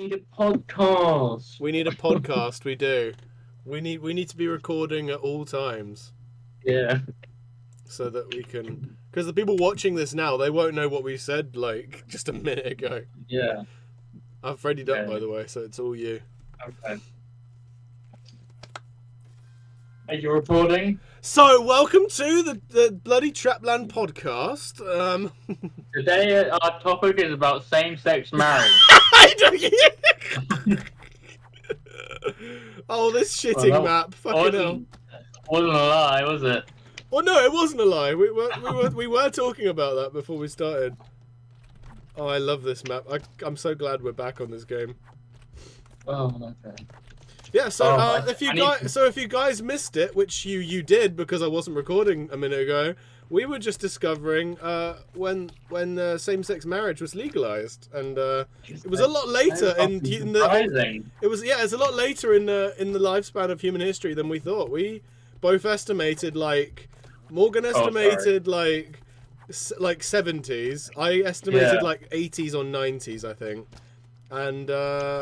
need a podcast. We need a podcast. We do. We need to be recording at all times. Yeah. So that we can, because the people watching this now, they won't know what we said like just a minute ago. Yeah. I've readied up, by the way, so it's all you. Okay. Are you recording? So, welcome to the bloody TRAPLAND podcast. Today our topic is about same-sex marriage. Oh, this shitting map! Fucking hell! Wasn't a lie, was it? Well, no, it wasn't a lie. We were talking about that before we started. Oh, I love this map. I'm so glad we're back on this game. Oh, okay. Yeah, so if you guys missed it, which you did because I wasn't recording a minute ago, we were just discovering when same-sex marriage was legalized, and it was a lot later it's a lot later in the lifespan of human history than we thought. We both estimated Morgan estimated like 70s. I estimated like 80s or 90s, I think, and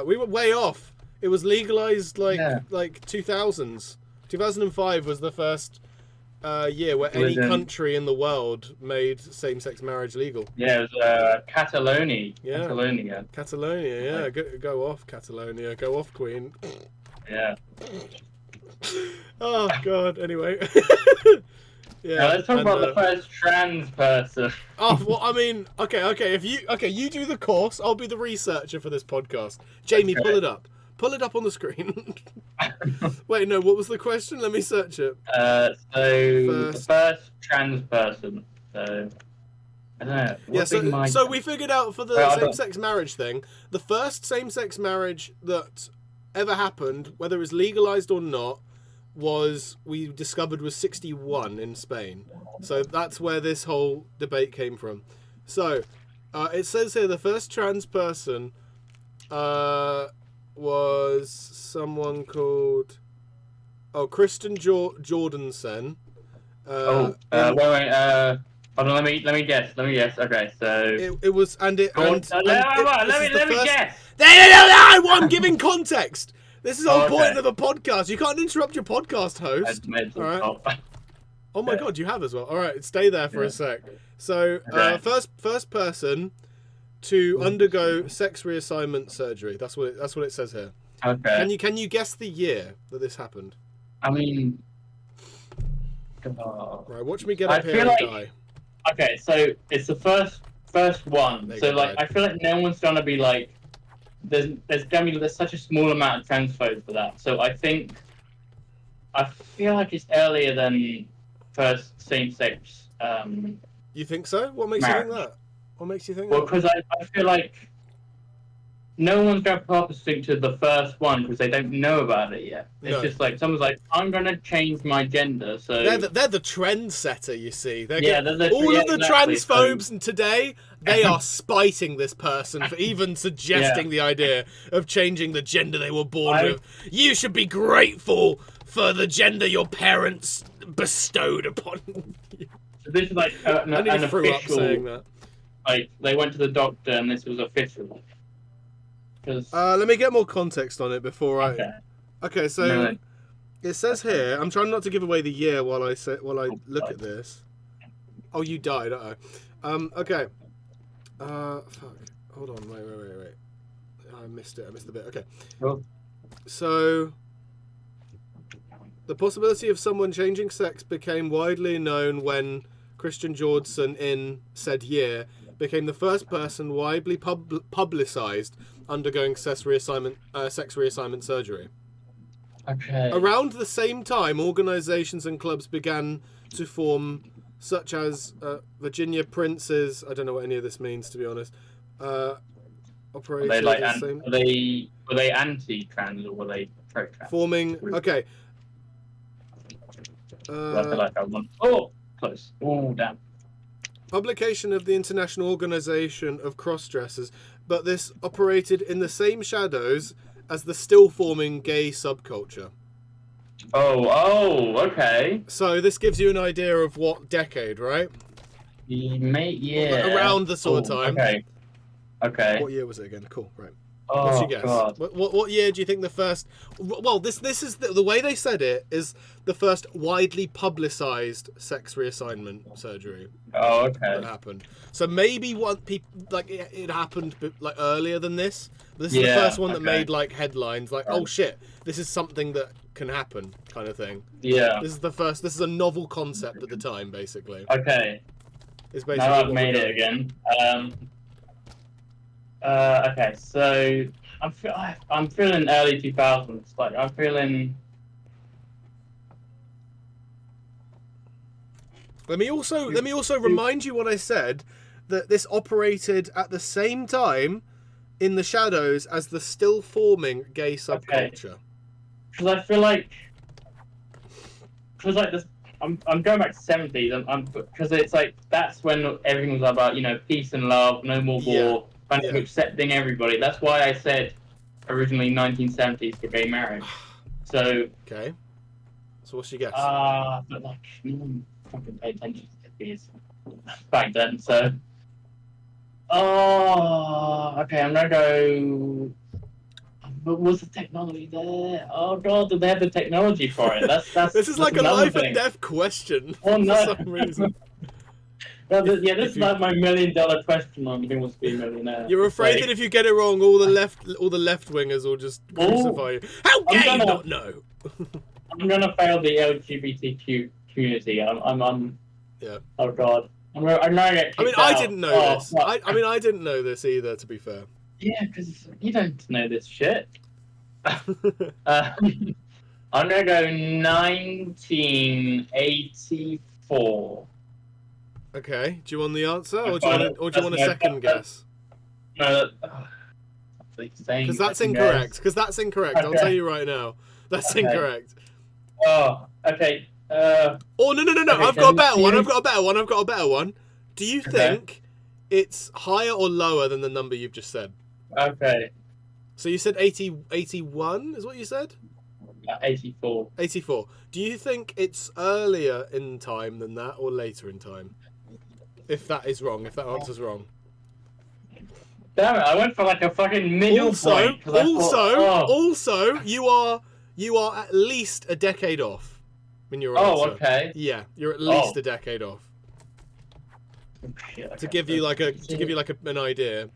we were way off. It was legalized like 2000s. 2005 was the first year where any country in the world made same-sex marriage legal. Yeah, it was Catalonia. Yeah. Catalonia, yeah. Go off, Catalonia. Go off, Queen. Yeah. Oh, God. Anyway. Yeah. Now, let's talk about the first trans person. Oh, well, I mean, okay. You do the course. I'll be the researcher for this podcast. Jamie, pull it up. Pull it up on the screen. Wait, no, what was the question? Let me search it. The first trans person. So, I don't know. So we figured out for the same-sex marriage thing, the first same-sex marriage that ever happened, whether it was legalized or not, we discovered was 61 in Spain. So that's where this whole debate came from. So, it says here the first trans person, was someone called Kristen Jordansen. Wait. Hold on. Let me guess. Okay, so it was let me guess. I'm giving context. This is the whole point of a podcast. You can't interrupt your podcast host. All right. Oh my God, you have as well. All right, stay there for a sec. So, first person to undergo sex reassignment surgery. That's what it says here. Okay. Can you guess the year that this happened? I mean, right, watch me get up here and die. Okay, so it's the first one. So I feel like no one's gonna be like, there's such a small amount of transphobes for that. So I feel like it's earlier than first same-sex. You think so? What makes you think that? What makes you think that? Well, because I feel like no one's going to properly stick to the first one because they don't know about it yet. It's just like someone's like, I'm going to change my gender. So they're the trendsetter, you see. All of the transphobes today, they are spiting this person for even suggesting the idea of changing the gender they were born with. You should be grateful for the gender your parents bestowed upon you. So this is like an official. Up saying that. Like, they went to the doctor and this was official. Let me get more context on it before Okay, so it says here, I'm trying not to give away the year while I look at this. Oh, you died, okay. Fuck. Hold on, wait. I missed it, a bit. Okay. Oh. So, the possibility of someone changing sex became widely known when Christian Jordansen in said year became the first person widely publicized undergoing sex reassignment surgery. Okay. Around the same time, organizations and clubs began to form, such as Virginia Prince's. I don't know what any of this means, to be honest. Were they anti-trans or were they pro-trans? Forming. Okay. Close. Oh, damn. Publication of the International Organization of Crossdressers, but this operated in the same shadows as the still-forming gay subculture. Oh, okay. So this gives you an idea of what decade, right? Yeah. Around the sort of time. Okay. What year was it again? Cool, right. What's Oh your guess? God. What year do you think the first? Well, this is the way they said it is the first widely publicized sex reassignment surgery Oh, okay. that happened. So maybe one people like it happened like earlier than this. This is the Yeah, first one that okay. made like headlines, like oh shit, this is something that can happen, kind of thing. Yeah. This is the first. This is a novel concept at the time, basically. Okay. It's basically Now I've what made we're it doing. again. Okay, so I'm feeling early 2000s. Like I'm feeling. Let me also remind you what I said, that this operated at the same time in the shadows as the still forming gay subculture. Because I feel like this. I'm going back to 70s. Because it's like that's when everything was about peace and love, no more war, kind of accepting everybody. That's why I said originally 1970s for gay marriage. So okay. So what's your guess? But like no one fucking paid attention to these back then. So okay, I'm gonna go. But was the technology there? Oh god, did they have the technology for it? That's this is like a life and death question for some reason. Well, this is like my $1 million question on Who Wants to Be a Millionaire. You're afraid that if you get it wrong, all the left wingers will just crucify you. How dare you not know? I'm gonna fail the LGBTQ community. I'm yeah. Oh god. I'm gonna get kicked out. I didn't know this. I didn't know this either, to be fair. Yeah, because you don't know this shit. I'm gonna go 1984. Okay. Do you want the answer, or do you want a second guess? No. Because that's incorrect. Okay. I'll tell you right now. That's incorrect. Oh, okay. Oh no! Okay, I've got a better one. Do you think it's higher or lower than the number you've just said? Okay. So you said 81 is what you said? 84. 84. Do you think it's earlier in time than that or later in time? If that is wrong, if that answer's wrong. Damn it, I went for like a fucking middle point. Also, you are at least a decade off in your answer. Oh, okay. Yeah, you're at least a decade off. Okay, to give you like an idea.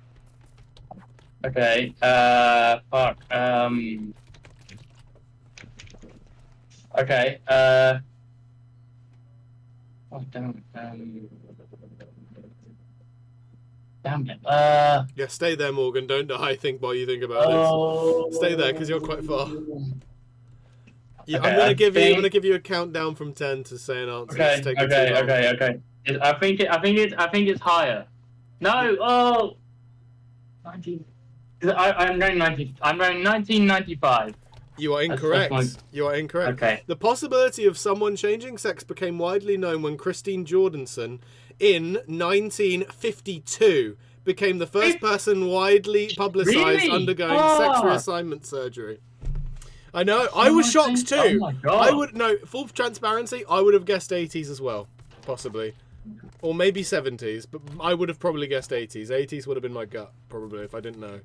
Okay. Fuck. Okay. Oh damn. Damn it. Yeah, stay there, Morgan. Don't die. Think while you think about this. Stay there because you're quite far. Yeah, okay, I'm gonna give you a countdown from 10 to say an answer. Okay. I think it's higher. No. 19. I'm going 1995. You are incorrect. You are incorrect. Okay. The possibility of someone changing sex became widely known when Christine Jordanson, in 1952, became the first person widely publicised undergoing sex reassignment surgery. I know. I was shocked too. Oh my god. Full transparency, I would have guessed 80s as well, possibly. Or maybe 70s, but I would have probably guessed 80s. 80s would have been my gut, probably, if I didn't know.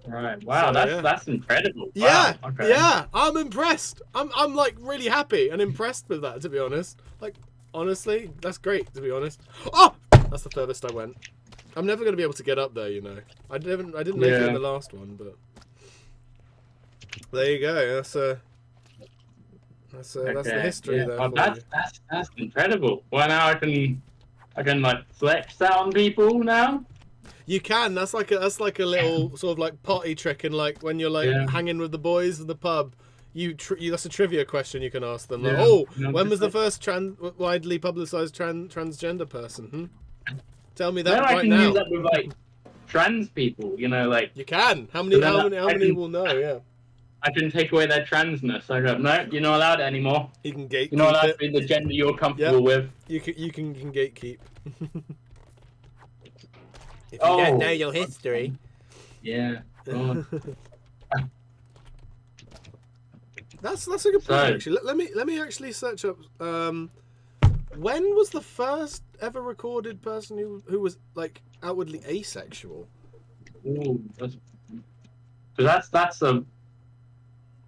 Right. Wow, so, that's incredible. Yeah. Wow. Okay. Yeah. I'm impressed. I'm like really happy and impressed with that, to be honest. Like, honestly, that's great, to be honest. Oh, that's the furthest I went. I'm never going to be able to get up there, you know. I didn't make it in the last one, but there you go. That's the history there. That's incredible. Well, now I can like flex that on people now. You can. That's like a little sort of like potty trick, and like when you're like hanging with the boys at the pub. That's a trivia question you can ask them. Like, when was the first widely publicised transgender person? Tell me that right now. I can use that with like trans people. Like you can. How many will know? Yeah. I can take away their transness. I go, no, you're not allowed it anymore. You can gatekeep. You're not allowed to be the gender you're comfortable with. You can gatekeep. If you don't know your history. Yeah. That's a good point, actually. Let me actually search up. When was the first ever recorded person who was like outwardly asexual? Ooh, that's Because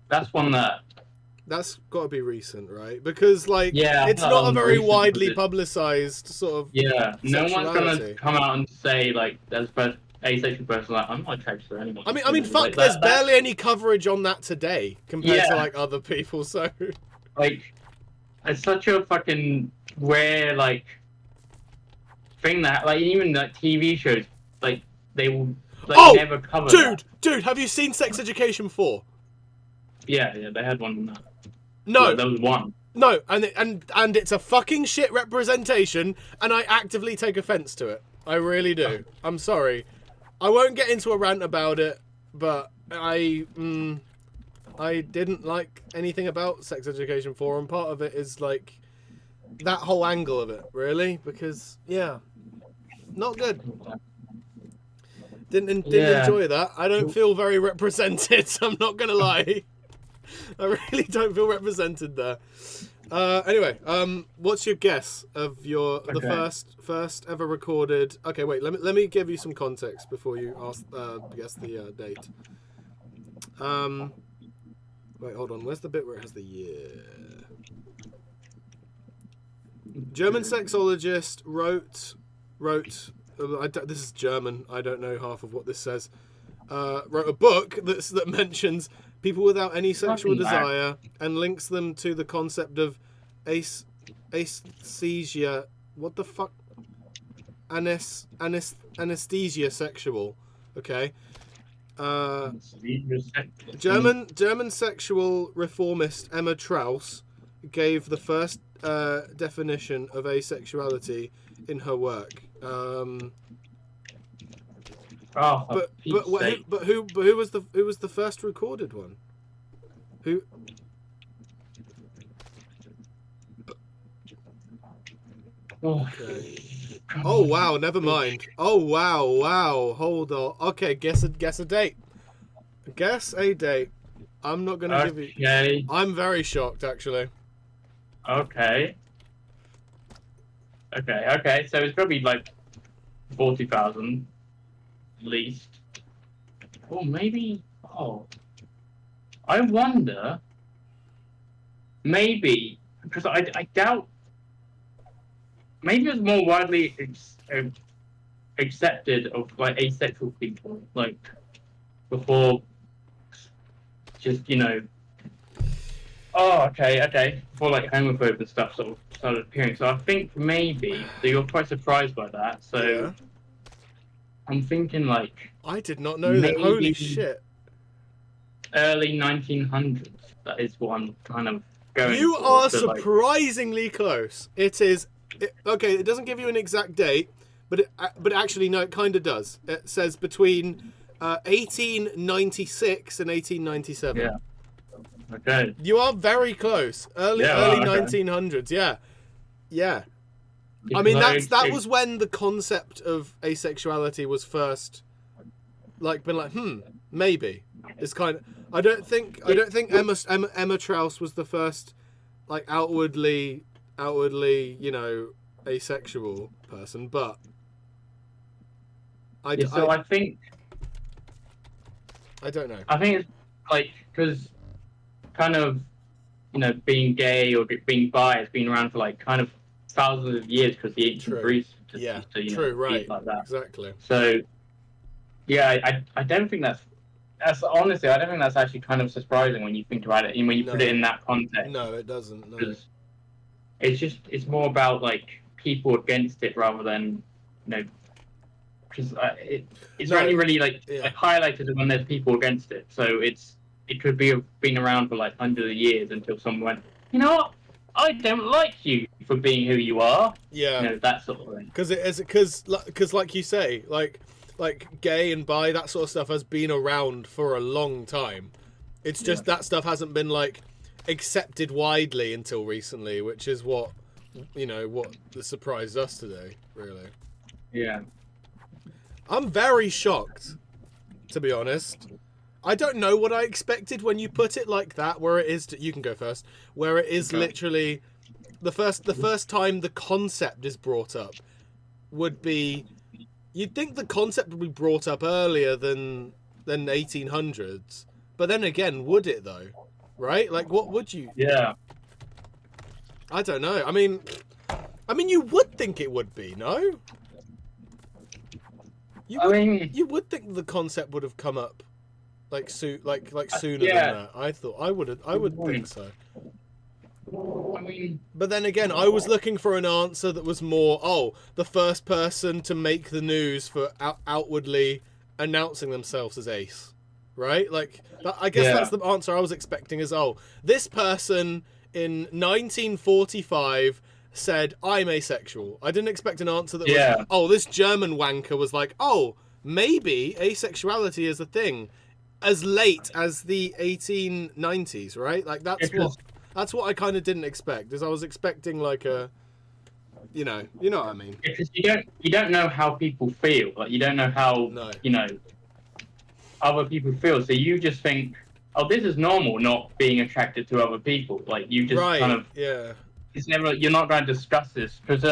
that's one that. That's got to be recent, right? Because like, Yeah, it's that not a one's very recent, widely but publicized sort of yeah, no one's gonna sexuality. come out and say like, there's a asexual person like, I'm not attracted to anyone. I mean, fuck. Like, There's barely any coverage on that today compared to Yeah. like other people. So like, it's such a fucking rare like thing that like even like TV shows like they will like never cover that. dude, have you seen Sex Education 4? Yeah, they had one on that. No, Like, there was one. no, and it's a fucking shit representation, and I actively take offense to it. I really do. I'm sorry. I won't get into a rant about it, but I didn't like anything about Sex Education 4, and part of it is like that whole angle of it, really, because yeah, not good. Didn't enjoy that. I don't feel very represented. I'm not gonna lie. I really don't feel represented there. Anyway, what's your guess of the first ever recorded? Okay, wait. Let me give you some context before you guess the date. Wait, hold on. Where's the bit where it has the year? German sexologist wrote. This is German. I don't know half of what this says. Wrote a book that mentions people without any sexual desire and links them to the concept of aesthesia. What the fuck? Anesthesia sexual. Okay. German sexual reformist Emma Trauss gave the first definition of asexuality in her work. But who was the first recorded one? Who? Okay. Oh wow, never mind. Oh wow. Hold on. Okay, guess a date. Guess a date. I'm not gonna give you. I'm very shocked, actually. Okay. So it's gonna be like 40,000 at least. Or maybe. Oh. I wonder. Maybe because I doubt. Maybe it's more widely accepted of like asexual people, like before, just Oh, okay. Before like homophobe and stuff sort of started appearing. So I think maybe so you're quite surprised by that. So yeah. I'm thinking like I did not know that. Holy shit! Early 1900s. That is what I'm kind of going. You are surprisingly close. It is. Okay, it doesn't give you an exact date, but actually no, it kind of does. It says between 1896 and 1897. Yeah. Okay. You are very close. Early 1900s. Yeah. I mean that was when the concept of asexuality was first maybe. It's kind of I don't think Emma Trauss was the first like outwardly, asexual person, but I think I don't know. I think it's like because kind of being gay or being bi has been around for like kind of thousands of years because the ancient Greece true, right, like that. Exactly. So yeah, I don't think that's honestly I don't think that's actually kind of surprising when you think about it and when you put it in that context. No, it doesn't. No. It's more about like people against it rather than because it's only really like highlighted when there's people against it. So it could be been around for like hundreds of years until someone went, you know what, I don't like you for being who you are. Yeah, that sort of thing. Because like you say, like gay and bi, that sort of stuff has been around for a long time. It's just that stuff hasn't been like accepted widely until recently, which is what surprised us today, really. Yeah. I'm very shocked, to be honest. I don't know what I expected when you put it like that, where it is you can go first, where it is literally the first time the concept is brought up would be, you'd think the concept would be brought up earlier than than 1800s. But then again, would it though? Right? Like, what would you? Yeah. I don't know. I mean, you would think it would be, no? You would think the concept would have come up, like sooner than that. I would think so. I mean, but then again, I was looking for an answer that was more, the first person to make the news for outwardly announcing themselves as ace, right? Like, I guess that's the answer I was expecting. Is this person in 1945 said I'm asexual. I didn't expect an answer that was, this German wanker was like, maybe asexuality is a thing, as late as the 1890s, right? Like that's what I kind of didn't expect. Is I was expecting like a, you know what I mean? Because you don't know how people feel. Like, you don't know how other people feel. So you just think, this is normal, not being attracted to other people. Like, you just kind of it's never. You're not going to discuss this because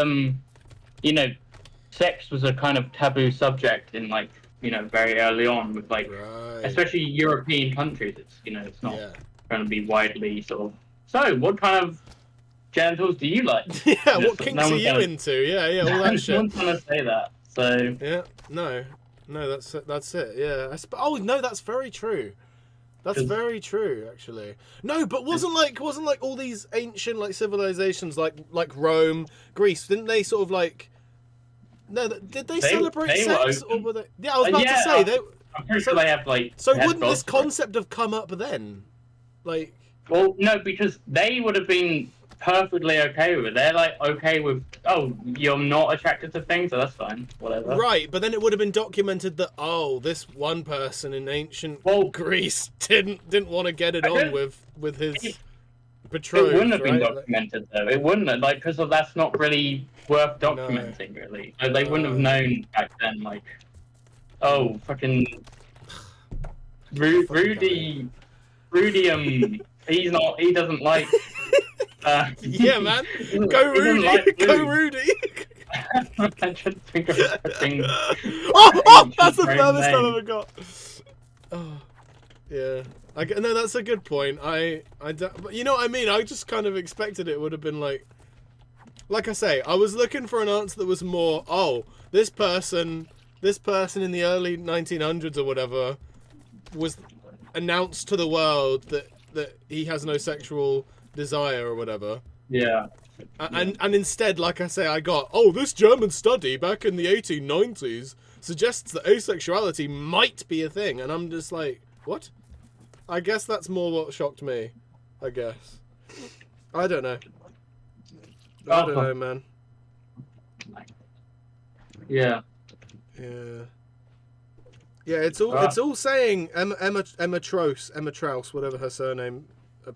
sex was a kind of taboo subject in very early on with especially European countries. It's not going to be widely sort of. So, what kind of genitals do you like? What kinks are you into? All that shit. No one's going to say that. So no, that's it. Yeah. No, that's very true. That's very true, actually. No, but wasn't like all these ancient civilizations like Rome, Greece, didn't they sort of No, did they celebrate sex or were they? Yeah, I was about to say I'm pretty sure they have So wouldn't this concept have come up then? Well, no, because they would have been perfectly okay with it. They're okay with, you're not attracted to things, so that's fine, whatever. Right, but then it would have been documented that this one person in ancient Greece didn't want to get it on with his betrothed. It wouldn't have been documented though. It wouldn't have, because that's not really worth documenting, really. So they wouldn't have known back then, fucking Rudy, he doesn't like. Yeah, man. Go Rudy. Go Rudy. I'm trying to think of a thing. That's the furthest I've ever got. Yeah. No, that's a good point. But you know what I mean? I just kind of expected it would have been like I say, I was looking for an answer that was more, this person in the early 1900s or whatever was announced to the world that he has no sexual desire or whatever. Yeah. And instead, like I say, I got, this German study back in the 1890s suggests that asexuality might be a thing. And I'm just like, what? I guess that's more what shocked me, I guess. I don't know. I don't know, man. Yeah. Yeah. Yeah, it's all saying Emma Traus, whatever her surname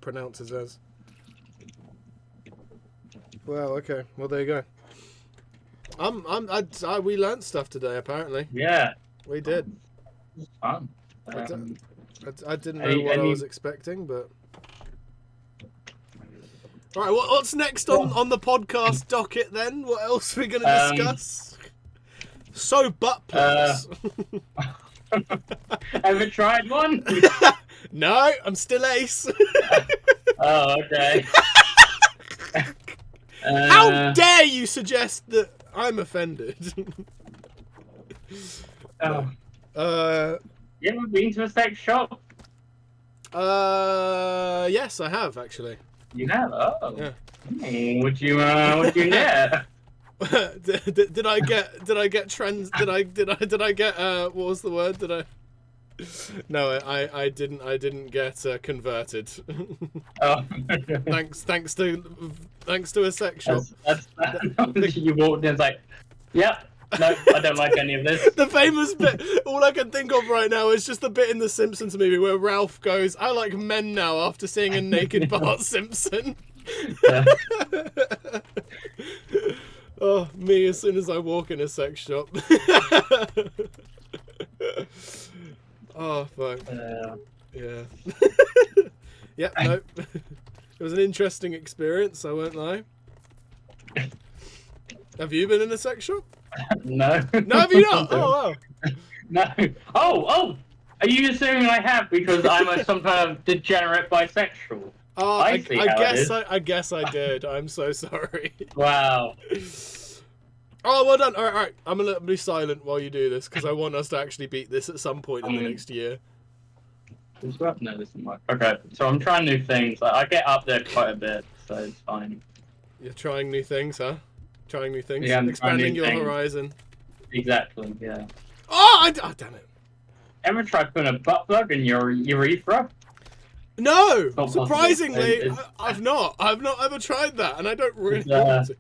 pronounces as. Well, okay. Well, there you go. We learned stuff today, apparently. Yeah. We did. It was fun. I didn't know what I was expecting, but. All right, what's next on the podcast docket then? What else are we going to discuss? So butt plugs. Ever tried one? No, I'm still ace. Oh, okay. How dare you suggest that I'm offended? You ever been to a sex shop? Yes, I have actually. You have? Oh. Yeah. Would you get? did I get trans? Did I get what was the word? Did I? No, I didn't get converted. Oh. thanks to a sex shop. You walked in, it's like, yep. No, I don't like any of this. The famous bit, all I can think of right now is just the bit in the Simpsons movie where Ralph goes, I like men now after seeing a naked Bart Simpson. Yeah. Oh, me as soon as I walk in a sex shop. Oh, fuck. Yeah. Yep, nope. It was an interesting experience, I won't lie. Have you been in a sex shop? No. No, have you not? Oh, wow. No. Oh! Are you assuming I have because I'm some kind of degenerate bisexual? I guess I did. I'm so sorry. Wow. Oh, well done. All right. I'm gonna be silent while you do this because I want us to actually beat this at some point in the next year. No, this is my... Okay, so I'm trying new things. I get up there quite a bit, so it's fine. You're trying new things, huh? Trying new things. Yeah, expanding your horizon. Exactly. Yeah. Oh, damn it. Ever tried putting a butt plug in your urethra? No, surprisingly, I've not ever tried that, and I don't really want to.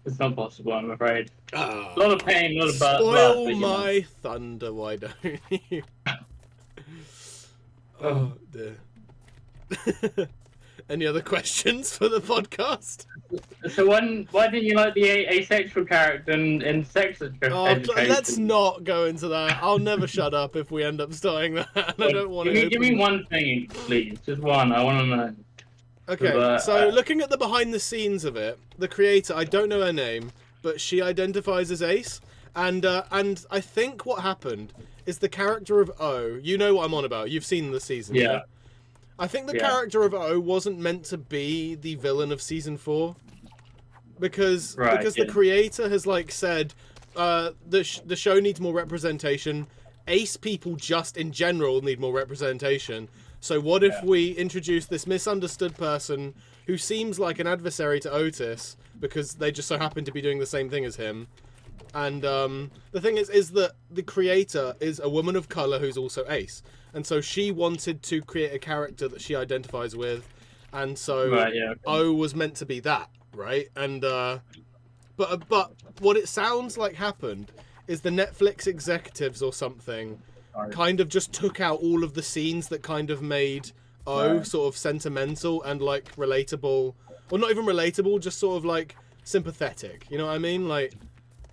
It's not possible, I'm afraid. A lot of pain, a lot of blood. Spoil my thunder, why don't you? Oh dear. Any other questions for the podcast? So why didn't you like the asexual character in Sex Education? Let's not go into that. I'll never shut up if we end up starting that. I don't want to. Give me one thing, please. Just one. I want to know. Okay, so looking at the behind the scenes of it, the creator, I don't know her name, but she identifies as Ace, and I think what happened is the character of O. You know what I'm on about. You've seen the season. Yeah. I think the character of O wasn't meant to be the villain of season 4, because the creator has said the show needs more representation. Ace people just in general need more representation. So what if we introduce this misunderstood person who seems like an adversary to Otis because they just so happen to be doing the same thing as him? And the thing is that the creator is a woman of color who's also Ace. And so she wanted to create a character that she identifies with. And so O was meant to be that, right? And but what it sounds like happened is the Netflix executives or something kind of just took out all of the scenes that kind of made O sort of sentimental and relatable. Well, not even relatable, just sort of sympathetic. You know what I mean?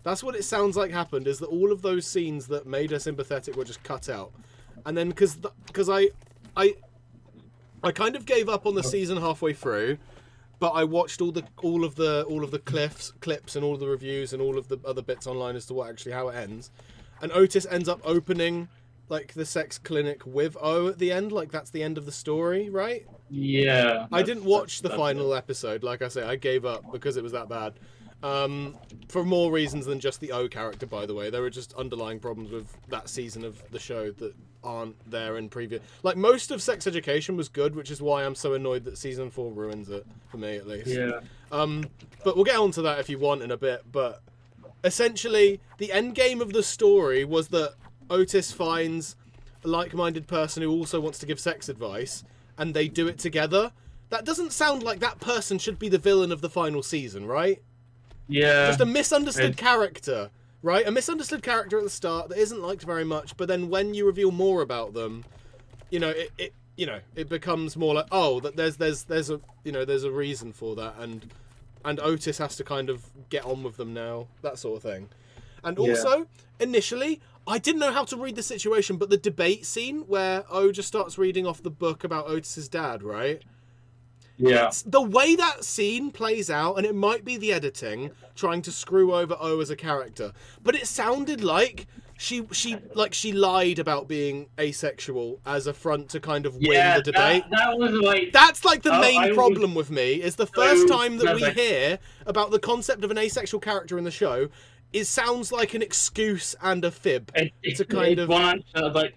That's what it sounds like happened, is that all of those scenes that made her sympathetic were just cut out. And then because I kind of gave up on the season halfway through, but I watched all of the clips and all of the reviews and all of the other bits online as to how it ends. And Otis ends up opening the sex clinic with O at the end, that's the end of the story, right? Yeah. I didn't watch the final episode, like I say, I gave up because it was that bad. For more reasons than just the O character, by the way. There were just underlying problems with that season of the show that aren't there in previous. Most of Sex Education was good, which is why I'm so annoyed that season 4 ruins it, for me at least. Yeah. But we'll get onto that if you want in a bit. But essentially, the end game of the story was that Otis finds a like-minded person who also wants to give sex advice, and they do it together. That doesn't sound like that person should be the villain of the final season, right? Yeah. Just a misunderstood character, right? A misunderstood character at the start that isn't liked very much, but then when you reveal more about them, it becomes more like, oh, that there's a reason for that, and Otis has to kind of get on with them now, that sort of thing. And also, initially, I didn't know how to read the situation, but the debate scene where O just starts reading off the book about Otis's dad, right? Yeah. It's the way that scene plays out, and it might be the editing trying to screw over O as a character, but it sounded like she lied about being asexual as a front to kind of win the debate. That was that's the main problem with me, is the first time that we hear about the concept of an asexual character in the show, it sounds like an excuse and a fib to kind of.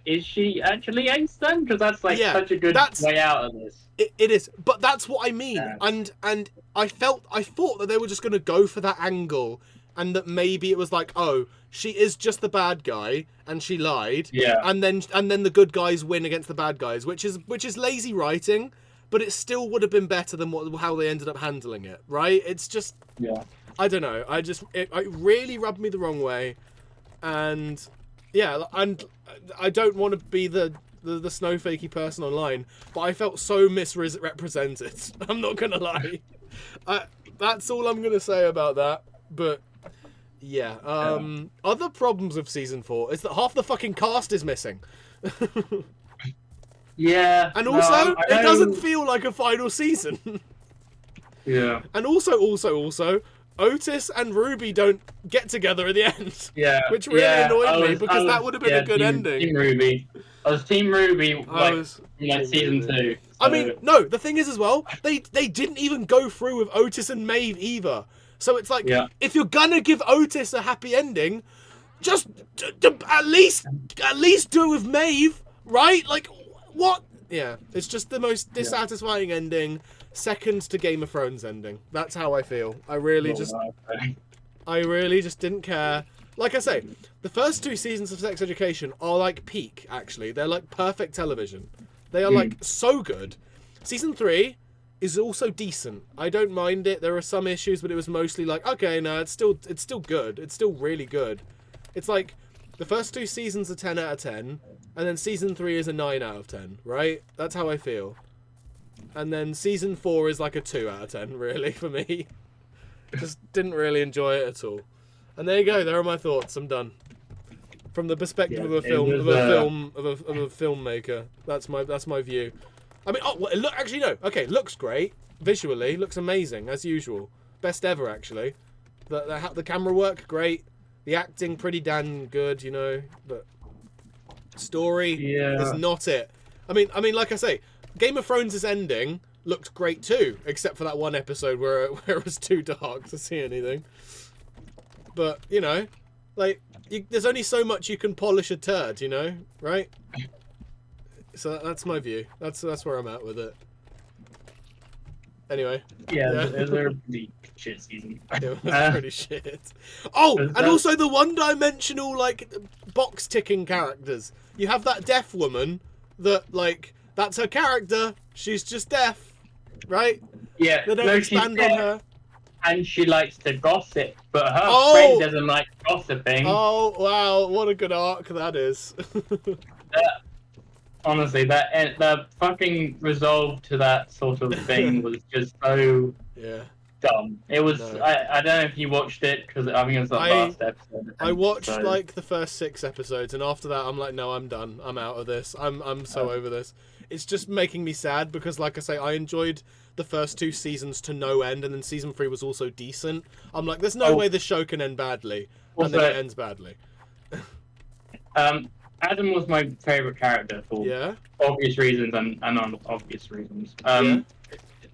Is she actually ace then? Because that's such a good way out of this. It is, but that's what I mean, and I thought that they were just going to go for that angle, and that maybe it was oh, she is just the bad guy and she lied, and then the good guys win against the bad guys, which is lazy writing, but it still would have been better than how they ended up handling it, right? It's just I don't know. It really rubbed me the wrong way, and and I don't want to be the snowflakey person online, but I felt so misrepresented. I'm not gonna lie. That's all I'm gonna say about that. But other problems of season 4 is that half the fucking cast is missing. And also, it doesn't feel like a final season. And also, Otis and Ruby don't get together at the end. Which really annoyed me, because that would have been a good ending. Team Ruby. I was Team Ruby, like season Ruby. 2. So. I mean, no. The thing is, as well, they didn't even go through with Otis and Maeve either. So it's like, if you're gonna give Otis a happy ending, just at least do it with Maeve, right? Like, what? Yeah, it's just the most dissatisfying ending, second to Game of Thrones ending. That's how I feel. I really just didn't care. Like I say, the first 2 seasons of Sex Education are like peak, actually. They're like perfect television. They are like so good. Season 3 is also decent. I don't mind it. There are some issues, but it was mostly like, okay, no, it's still good. It's still really good. It's like the first 2 seasons are 10 out of 10, and then season 3 is a 9 out of 10, right? That's how I feel. And then season 4 is like a 2 out of 10, really, for me. Just didn't really enjoy it at all. And there you go. There are my thoughts. I'm done. From the perspective of a filmmaker, that's my view. I mean, actually no. Okay, looks great visually. Looks amazing as usual. Best ever, actually. The camera work great. The acting pretty damn good, you know. But story is not it. I mean, like I say, Game of Thrones' ending looked great too, except for that one episode where it was too dark to see anything. But you know, like there's only so much you can polish a turd, you know, right? So that's my view. That's where I'm at with it. Anyway. Yeah. It was a pretty shit season. It was pretty shit. Oh, and also the one-dimensional like box ticking characters. You have that deaf woman that like that's her character. She's just deaf, right? Yeah. They don't expand on her. And she likes to gossip, but her friend doesn't like gossiping. Oh wow, what a good arc that is. Honestly, the fucking resolve to that sort of thing was just so dumb. It was. No. I don't know if you watched it because I think it was the last episode. I watched like the first 6 episodes, and after that, I'm like, no, I'm done. I'm out of this. I'm so over this. It's just making me sad because, like I say, I enjoyed the first 2 seasons to no end, and then season 3 was also decent. I'm like, there's no way this show can end badly, and then it ends badly. Adam was my favorite character for obvious reasons and non-obvious reasons.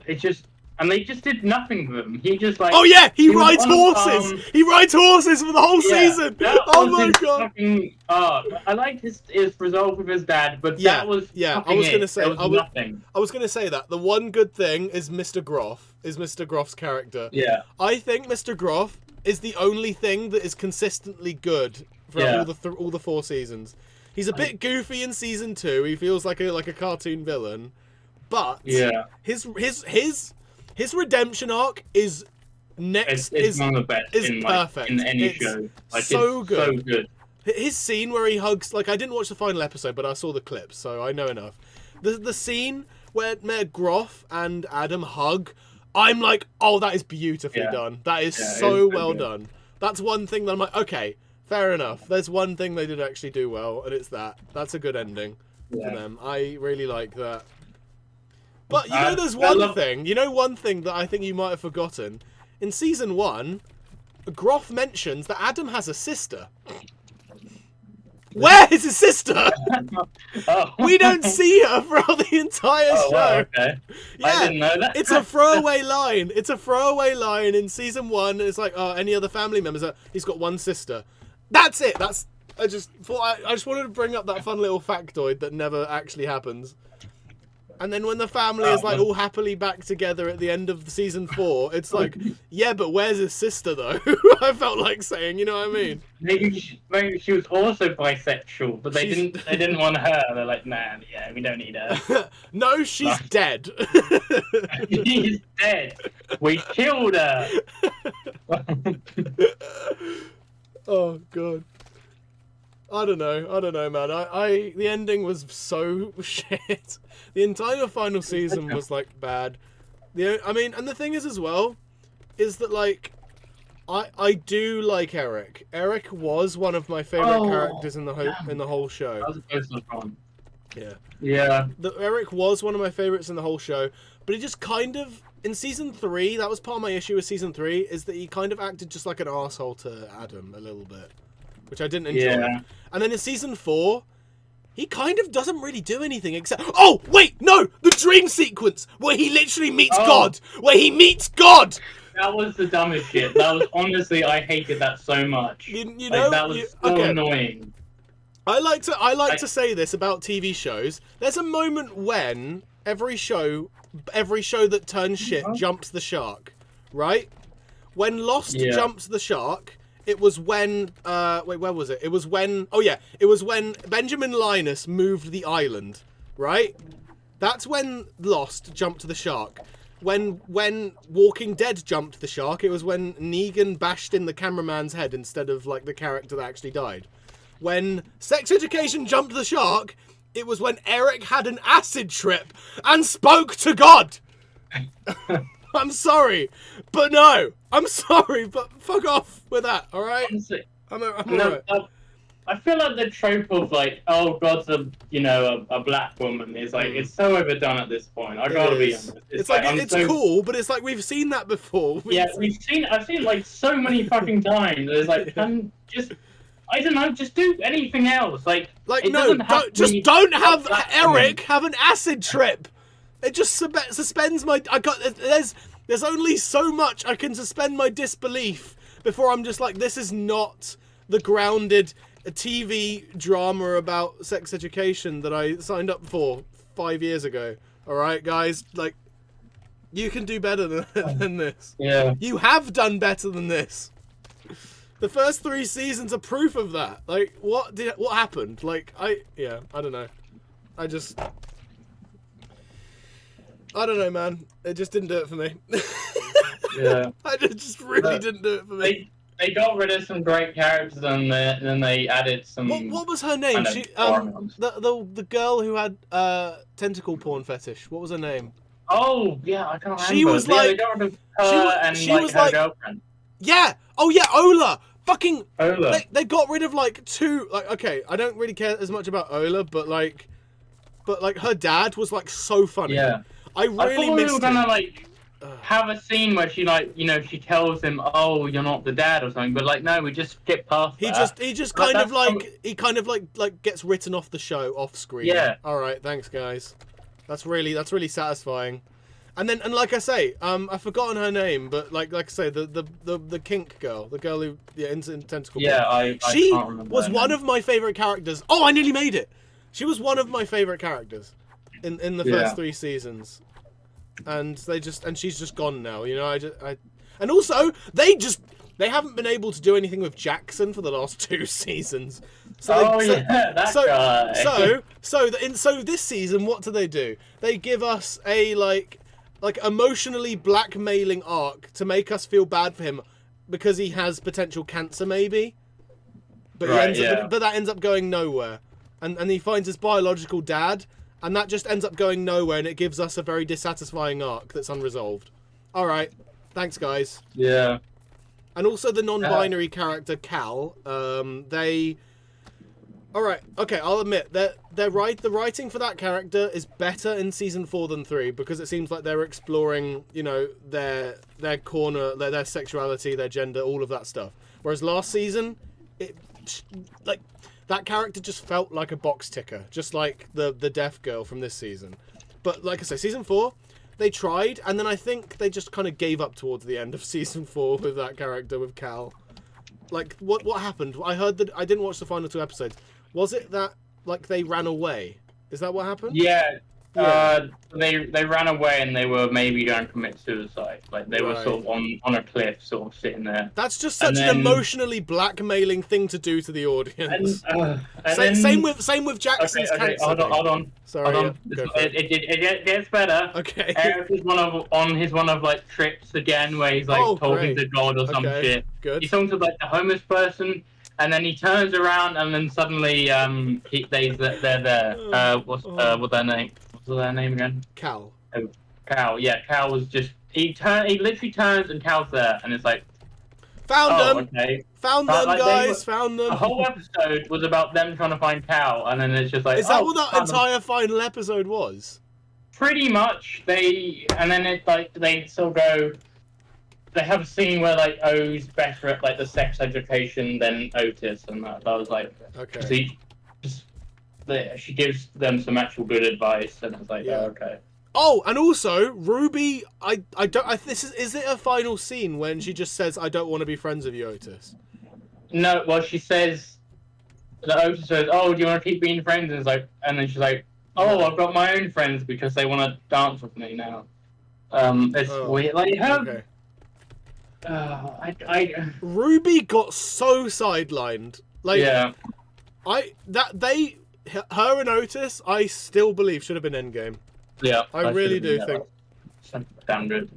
It's just, and they just did nothing with him. He just like he rides horses. He rides horses for the whole season. Oh my god! Fucking, I liked his resolve with his dad, but that was I was gonna say nothing. I was gonna say that the one good thing is Mr. Groff Mr. Groff's character. Yeah, I think Mr. Groff is the only thing that is consistently good for all the 4 seasons. He's a bit goofy in season 2. He feels like a cartoon villain, but his redemption arc is next. It's one of the best. Is perfect in any show. Like, so it's good. So good. His scene where he hugs, like I didn't watch the final episode, but I saw the clips, so I know enough. The scene where Groff and Adam hug, I'm like, oh, that is beautifully done. That is so well done. That's one thing that I'm like, okay. Fair enough. There's one thing they did actually do well, and it's that. That's a good ending for them. I really like that. But you know, there's one thing. You know, one thing that I think you might have forgotten. In season 1, Groff mentions that Adam has a sister. Where is his sister? We don't see her throughout the entire show. Wow, okay. I didn't know that. It's a throwaway line. It's a throwaway line in season 1. It's like, any other family members? He's got one sister. That's it. I just wanted to bring up that fun little factoid that never actually happens. And then when the family is like all happily back together at the end of season 4, it's like, yeah, but where's his sister though? I felt like saying, you know what I mean? Maybe she was also bisexual, but they didn't want her. They're like, nah, we don't need her. No, she's dead. She's dead. We killed her. Oh god. I don't know, man. The ending was so shit. The entire final season was like bad. I mean, and the thing is as well, is that like, I do like Eric. Eric was one of my favorite characters in the whole show. That was the first one. Yeah. Eric was one of my favorites in the whole show, but he just kind of in season 3. That was part of my issue with season 3, is that he kind of acted just like an asshole to Adam a little bit, which I didn't enjoy. And then in season 4, he kind of doesn't really do anything except... Oh, wait, no! The dream sequence where he literally meets God! Where he meets God! That was the dumbest shit. That was, honestly, I hated that so much. You know... That was so annoying. I like to say this about TV shows. There's a moment when every show that turns shit jumps the shark, right? When Lost jumps the shark, it was when wait, where was it? It was when Benjamin Linus moved the island, right? That's when Lost jumped the shark. When Walking Dead jumped the shark, it was when Negan bashed in the cameraman's head instead of like the character that actually died. When Sex Education jumped the shark, it was when Eric had an acid trip and spoke to God. I'm sorry, but no. I'm sorry, but fuck off with that, alright? Honestly, I'm alright. I feel like the trope of like, oh, God's a black woman is like, it's so overdone at this point. I gotta be honest. It's like it's so cool, but it's like we've seen that before. I've seen like so many fucking times. It's like, I don't know, just do anything else. Like no, don't have Eric have an acid trip. It just suspends my. There's only so much I can suspend my disbelief before I'm just like, this is not the grounded TV drama about sex education that I signed up for 5 years ago. All right, guys, like, you can do better than this. Yeah, you have done better than this. The first 3 seasons are proof of that. Like, what happened? Like, I don't know. I don't know, man. It just didn't do it for me. Yeah. It just really didn't do it for me. They got rid of some great characters and then they added some... What was her name? She, the girl who had tentacle porn fetish. What was her name? Oh, yeah, I can't remember. She was like... they got rid of her and her girlfriend. Yeah! Oh, yeah, Ola! Fucking Ola. They got rid of like 2 okay, I don't really care as much about Ola, but like her dad was like so funny. Yeah. I really we were gonna like have a scene where she like, she tells him, "Oh, you're not the dad" or something, but like no, we just skip past that. He just kind of like gets written off the show off screen. Yeah. All right, thanks guys. That's really satisfying. And like I say, I've forgotten her name, but like I say, the kink girl, the girl who in tentacle. Yeah, she can't remember was one of my favorite characters. Oh, I nearly made it. She was one of my favorite characters in the first 3 seasons, and she's just gone now. And also they haven't been able to do anything with Jackson for the last 2 seasons. So this season, what do? They give us a like emotionally blackmailing arc to make us feel bad for him because he has potential cancer, maybe. But but that ends up going nowhere, and he finds his biological dad, and that just ends up going nowhere, and it gives us a very dissatisfying arc that's unresolved. All right, thanks guys. Yeah. And also the non-binary character Cal, all right, okay, I'll admit that the writing for that character is better in season 4 than 3 because it seems like they're exploring, their corner, their sexuality, their gender, all of that stuff. Whereas last season, that character just felt like a box ticker, just like the deaf girl from this season. But like I say, season 4, they tried, and then I think they just kind of gave up towards the end of season 4 with that character, with Cal. Like, what happened? I heard that I didn't watch the final 2 episodes. Was it that like they ran away? Is that what happened? Yeah. They ran away and they were maybe going to commit suicide. Like they were sort of on a cliff, sort of sitting there. That's just such an emotionally blackmailing thing to do to the audience. Same with Jackson's cancer. Hold on. Sorry. Hold on. It gets better. Okay. Eric is on his like trips again, where he's like talking to God or some shit. Good. He's talking to like the homeless person. And then he turns around, and then suddenly, they're there. What's their name? What's their name again? Cal. Oh, Cal. Yeah, Cal was just he literally turns, and Cal's there, and it's like, found them. Okay. Found them, guys. Found them. The whole episode was about them trying to find Cal, and then it's just like, is that what that entire final episode was? Pretty much. They still go. They have a scene where like O's better at like the sex education than Otis, and that I was like, okay, she gives them some actual good advice, and it's like, oh, okay. Oh, and also Ruby, I don't. Is it a final scene when she just says, "I don't want to be friends with you, Otis"? No, well, she says that Otis says, "Oh, do you want to keep being friends?" And it's like, and then she's like, "Oh, I've got my own friends because they want to dance with me now." It's weird. Like, okay. Ruby got so sidelined. Like, yeah. Her and Otis, I still believe should have been Endgame. Yeah, I really do think. Damn good.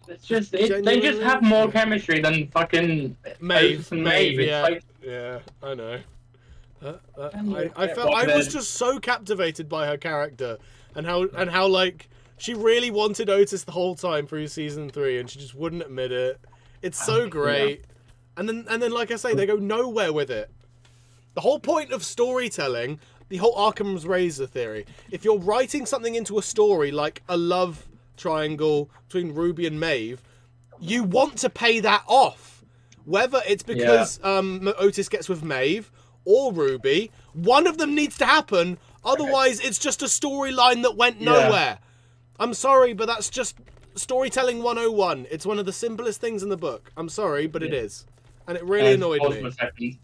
It's just they just have more chemistry than fucking Maeve. And Maeve. Yeah, like... yeah, I know. I was just so captivated by her character and how like she really wanted Otis the whole time through season 3, and she just wouldn't admit it. It's so great. Yeah. And then like I say, they go nowhere with it. The whole point of storytelling, the whole Occam's razor theory, if you're writing something into a story like a love triangle between Ruby and Maeve, you want to pay that off. Whether it's because Otis gets with Maeve or Ruby, one of them needs to happen. Otherwise, it's just a storyline that went nowhere. I'm sorry, but that's just storytelling 101. It's one of the simplest things in the book. I'm sorry, but it is. And it really annoyed me.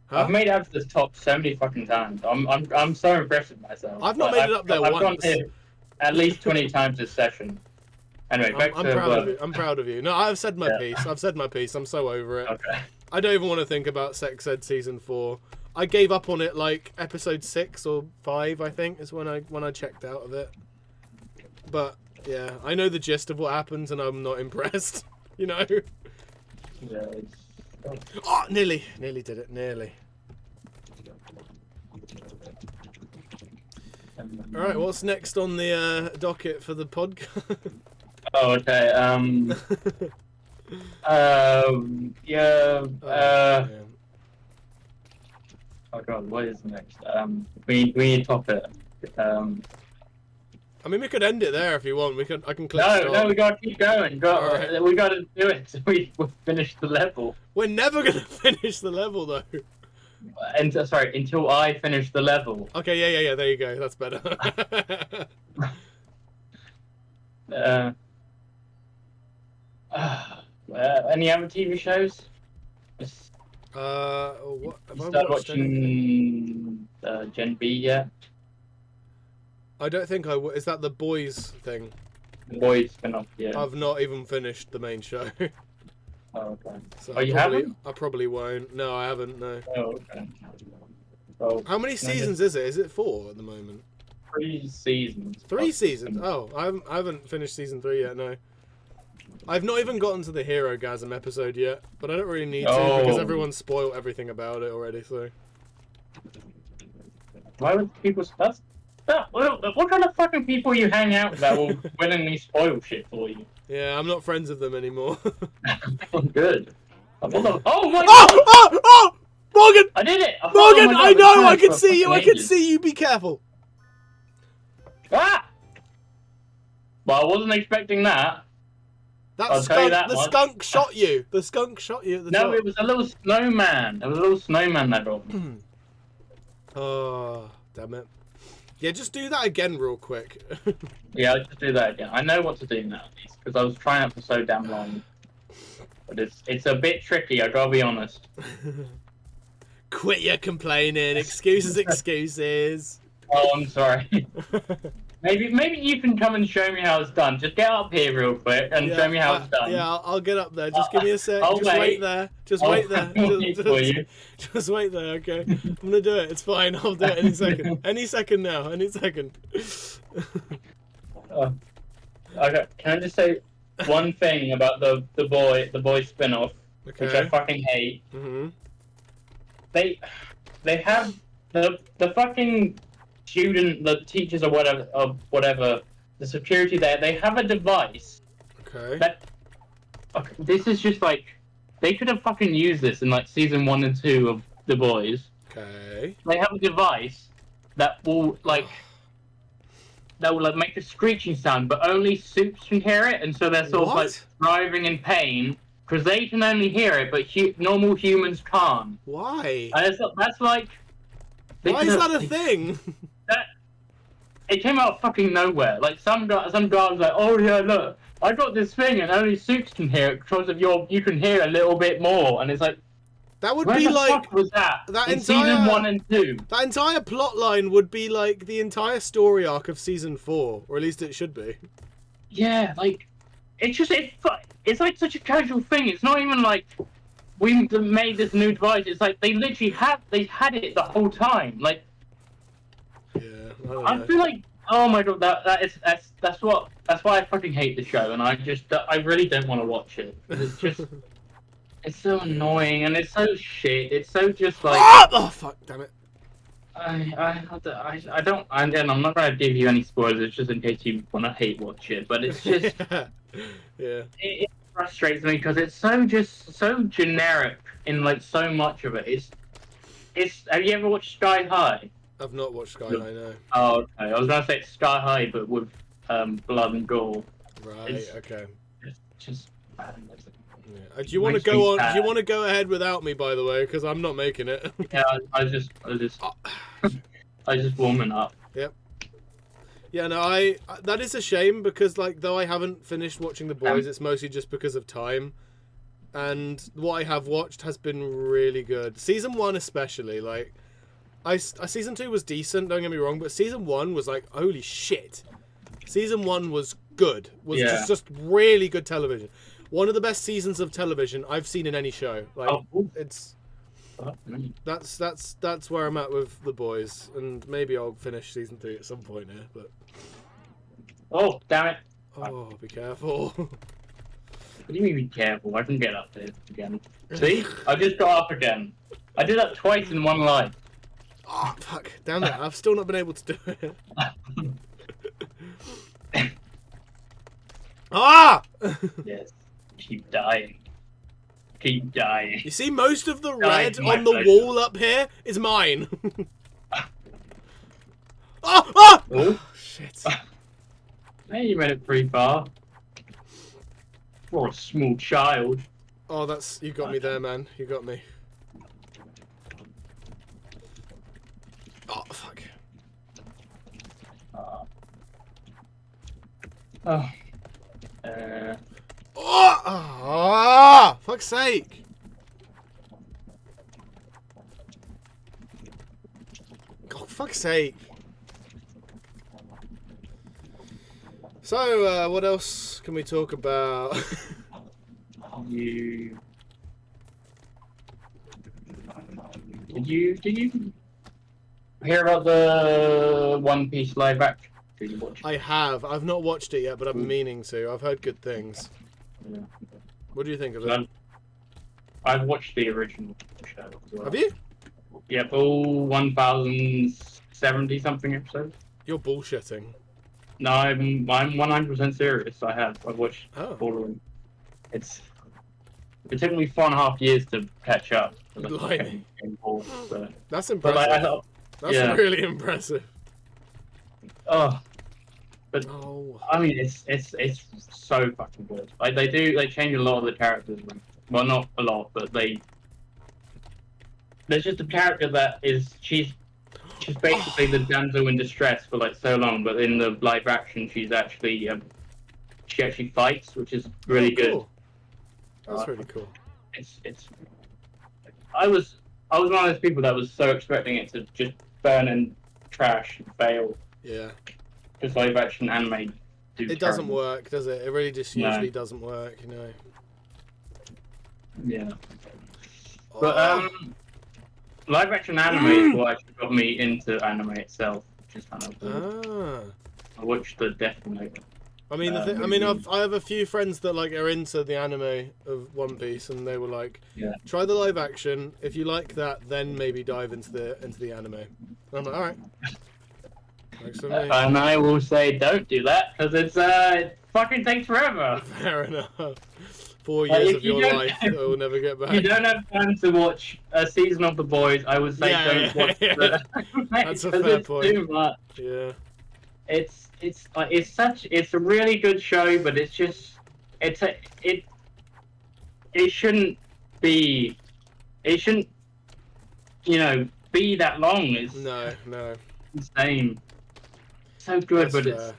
Huh? I've made it up to the top 70 fucking times. I'm so impressed with myself. I've not made it up there once. I've gone here at least 20 times this session. Anyway, back I'm to proud of you. I'm proud of you. No, I've said my piece. I've said my piece. I'm so over it. Okay. I don't even want to think about Sex Ed season 4. I gave up on it like episode 6 or 5, I think, is when I checked out of it. But yeah, I know the gist of what happens, and I'm not impressed. You know. Yeah. Oh, nearly did it. Nearly. All right, what's next on the docket for the podcast? Oh, okay. Oh god, what is next? We need to top it. I mean, we could end it there if you want. I can click stop. No, we gotta keep going. We gotta do it so we finish the level. We're never gonna finish the level though. Sorry, until I finish the level. Okay, yeah. There you go. That's better. Any other TV shows? What? Have you I started watched watching Gen B yet? I don't think I would. Is that the boys thing? The boys spin-off, yeah. I've not even finished the main show. Oh, okay. So you haven't? I probably won't. No, I haven't, no. Oh, okay. Oh, how many seasons is it? Is it 4 at the moment? 3 seasons. 3 seasons? Oh, I haven't finished season 3 yet, no. I've not even gotten to the Hero-gasm episode yet, but I don't really need to because everyone's spoiled everything about it already, so... Why would people... What kind of fucking people you hang out with that will willingly spoil shit for you? Yeah, I'm not friends with them anymore. Good. Oh my god! Oh! Morgan! I did it! Morgan, I know! I can see you! I can see you! Be careful! Ah! Well, I wasn't expecting that. The skunk shot you. The skunk shot you at the top. No, it was a little snowman. It was a little snowman that got me. Oh, damn it. Yeah, just do that again real quick. Yeah, I'll just do that again. I know what to do now, at least, because I was trying it for so damn long. But it's a bit tricky, I gotta be honest. Quit your complaining. Excuses. Oh, I'm sorry. Maybe you can come and show me how it's done. Just get up here real quick and show me how it's done. Yeah, I'll get up there. Just give me a sec. Just wait there. Just wait there. Just wait there, okay? I'm gonna do it. It's fine. I'll do it any second. Any second now. Any second. Okay. Can I just say one thing about the boy spin-off, which I fucking hate? Mm-hmm. They have the fucking the teachers or whatever, the security there, they have a device. Okay. This is just like, they could have fucking used this in like season 1 and 2 of The Boys. Okay. They have a device that will like make a screeching sound, but only Supes can hear it, and so they're sort of like writhing in pain because they can only hear it, but normal humans can't. Why? And that's like. Why is that a thing? That it came out of fucking nowhere. Like some guy was like, "Oh yeah, look, I got this thing, and only Soups can hear it because of you can hear a little bit more." And it's like, that would where be the like fuck was that in entire season 1 and 2? That entire plot line would be like the entire story arc of season 4, or at least it should be. Yeah, like it's like such a casual thing. It's not even like we made this new device. It's like they literally had it the whole time. Like, yeah, I feel like, oh my god, that's why I fucking hate the show, and I really don't want to watch it. It's just it's so annoying, and it's so shit. It's so just like oh fuck, damn it. I don't. And I'm not gonna give you any spoilers. It's just in case you want to hate watch it. But it's just yeah. It frustrates me because it's so generic in like so much of it. It's. Have you ever watched Sky High? I've not watched Sky High, no. Oh, okay. I was gonna say it's Sky High, but with blood and gore. Right. Okay. It's just. Yeah. Do you want to go on? Do you want to go ahead without me, by the way? Because I'm not making it. Yeah, I just warming up. Yep. Yeah, no, that is a shame because, like, though I haven't finished watching The Boys, it's mostly just because of time. And what I have watched has been really good. Season 1 especially, like, season 2 was decent, don't get me wrong, but season 1 was like, holy shit. Season 1 was good. Was just really good television. One of the best seasons of television I've seen in any show. Like, it's... That's where I'm at with The Boys, and maybe I'll finish season 3 at some point here, but... Oh, damn it. Oh, be careful. What do you mean be careful? I can get up there again. See? I just got up again. I did that twice in one life. Oh, fuck. Damn it. I've still not been able to do it. Ah! Yes. Keep dying. Keep dying. You see, most of the red on the wall up here is mine. Oh! Oh, shit. Hey, you made it pretty far. For a small child. Oh, you got me there, man. You got me. Oh, fuck. Oh! Fuck's sake. Oh, fuck's sake. So, what else can we talk about? Did you hear about the One Piece live action? Did you watch it? I have. I've not watched it yet, but I've been meaning to. I've heard good things. Yeah. What do you think of it? I've watched the original show as well. Have you? Yeah, all 1,070 something episodes. You're bullshitting. No, I'm 100% serious. I've watched all of them. It took me 4.5 years to catch up. Blimey. So. That's impressive. That's really impressive. Oh, but I mean, it's so fucking good. Like they change a lot of the characters. Well, not a lot, but there's just a character that she's basically the damsel in distress for like so long, but in the live action, she actually fights, which is really good. That's really cool. I was one of those people that was so expecting it to just burn in trash and fail. Yeah. Because live action anime it doesn't work, does it? It really just usually doesn't work, you know. Yeah. But live action anime is what actually got me into anime itself, which is kind of I watched the Death Note. I mean, I have a few friends that like are into the anime of One Piece, and they were like, "Try the live action. If you like that, then maybe dive into the anime." And I'm like, "All right." Thanks for me. And I will say, don't do that because it fucking takes forever. Fair enough. 4 years of your life that will never get back. If you don't have time to watch a season of The Boys, I would say don't watch the That's a fair point. Too much. Yeah. It's a really good show, but it's just it shouldn't be, you know, be that long. It's No. insane. So good, That's but fair.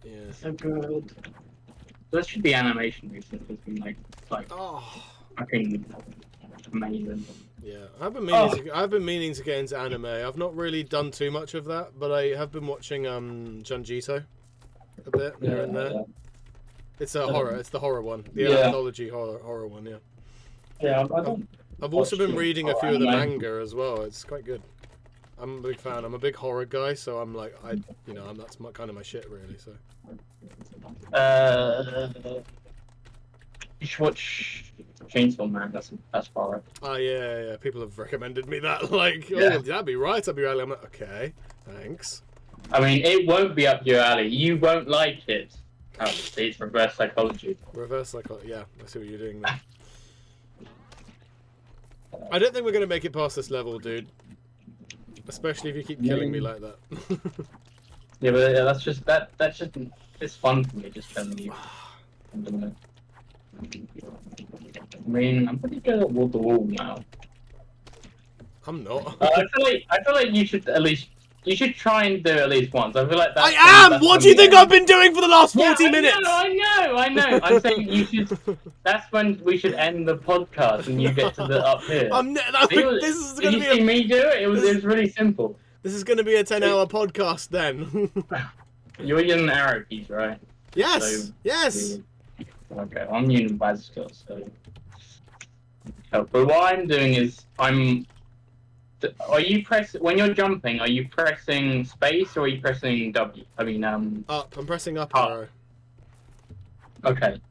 it's so good. That should be animation recently. It's been like fucking amazing. Yeah, I've been meaning to get into anime. I've not really done too much of that, but I have been watching Junjito a bit here and there. Yeah. It's a horror. It's the horror one, the anthology horror one. Yeah. Yeah, I've also been reading a few of the manga as well. It's quite good. I'm a big fan. I'm a big horror guy, so I'm like, that's kind of my shit, really. So. You should watch Chainsaw Man. That's horror. Oh yeah. People have recommended me that. Like, that'd be right. I'd be right. I'm like, okay, thanks. I mean, it won't be up your alley. You won't like it. Obviously, it's reverse psychology. Reverse psychology. Yeah, I see what you're doing there. I don't think we're gonna make it past this level, dude. Especially if you keep killing me like that. Yeah, but that's just it's fun for me just telling you. I mean, I'm pretty good at wall to wall now. I'm not. I feel like you should try and do it at least once. I feel like that's I am. What do you think I've been doing for the last 40 minutes? I know. I'm saying you should. That's when we should end the podcast and you get to the up here. This is going to be. Did you see me do it? It was really simple. This is going to be a 10-hour podcast then. You're using arrow keys, right? Yes. So, yes. Okay, I'm using bicycle, so. But what I'm doing is are you when you're jumping? Are you pressing space or are you pressing W? I mean, up. I'm pressing up arrow. Okay.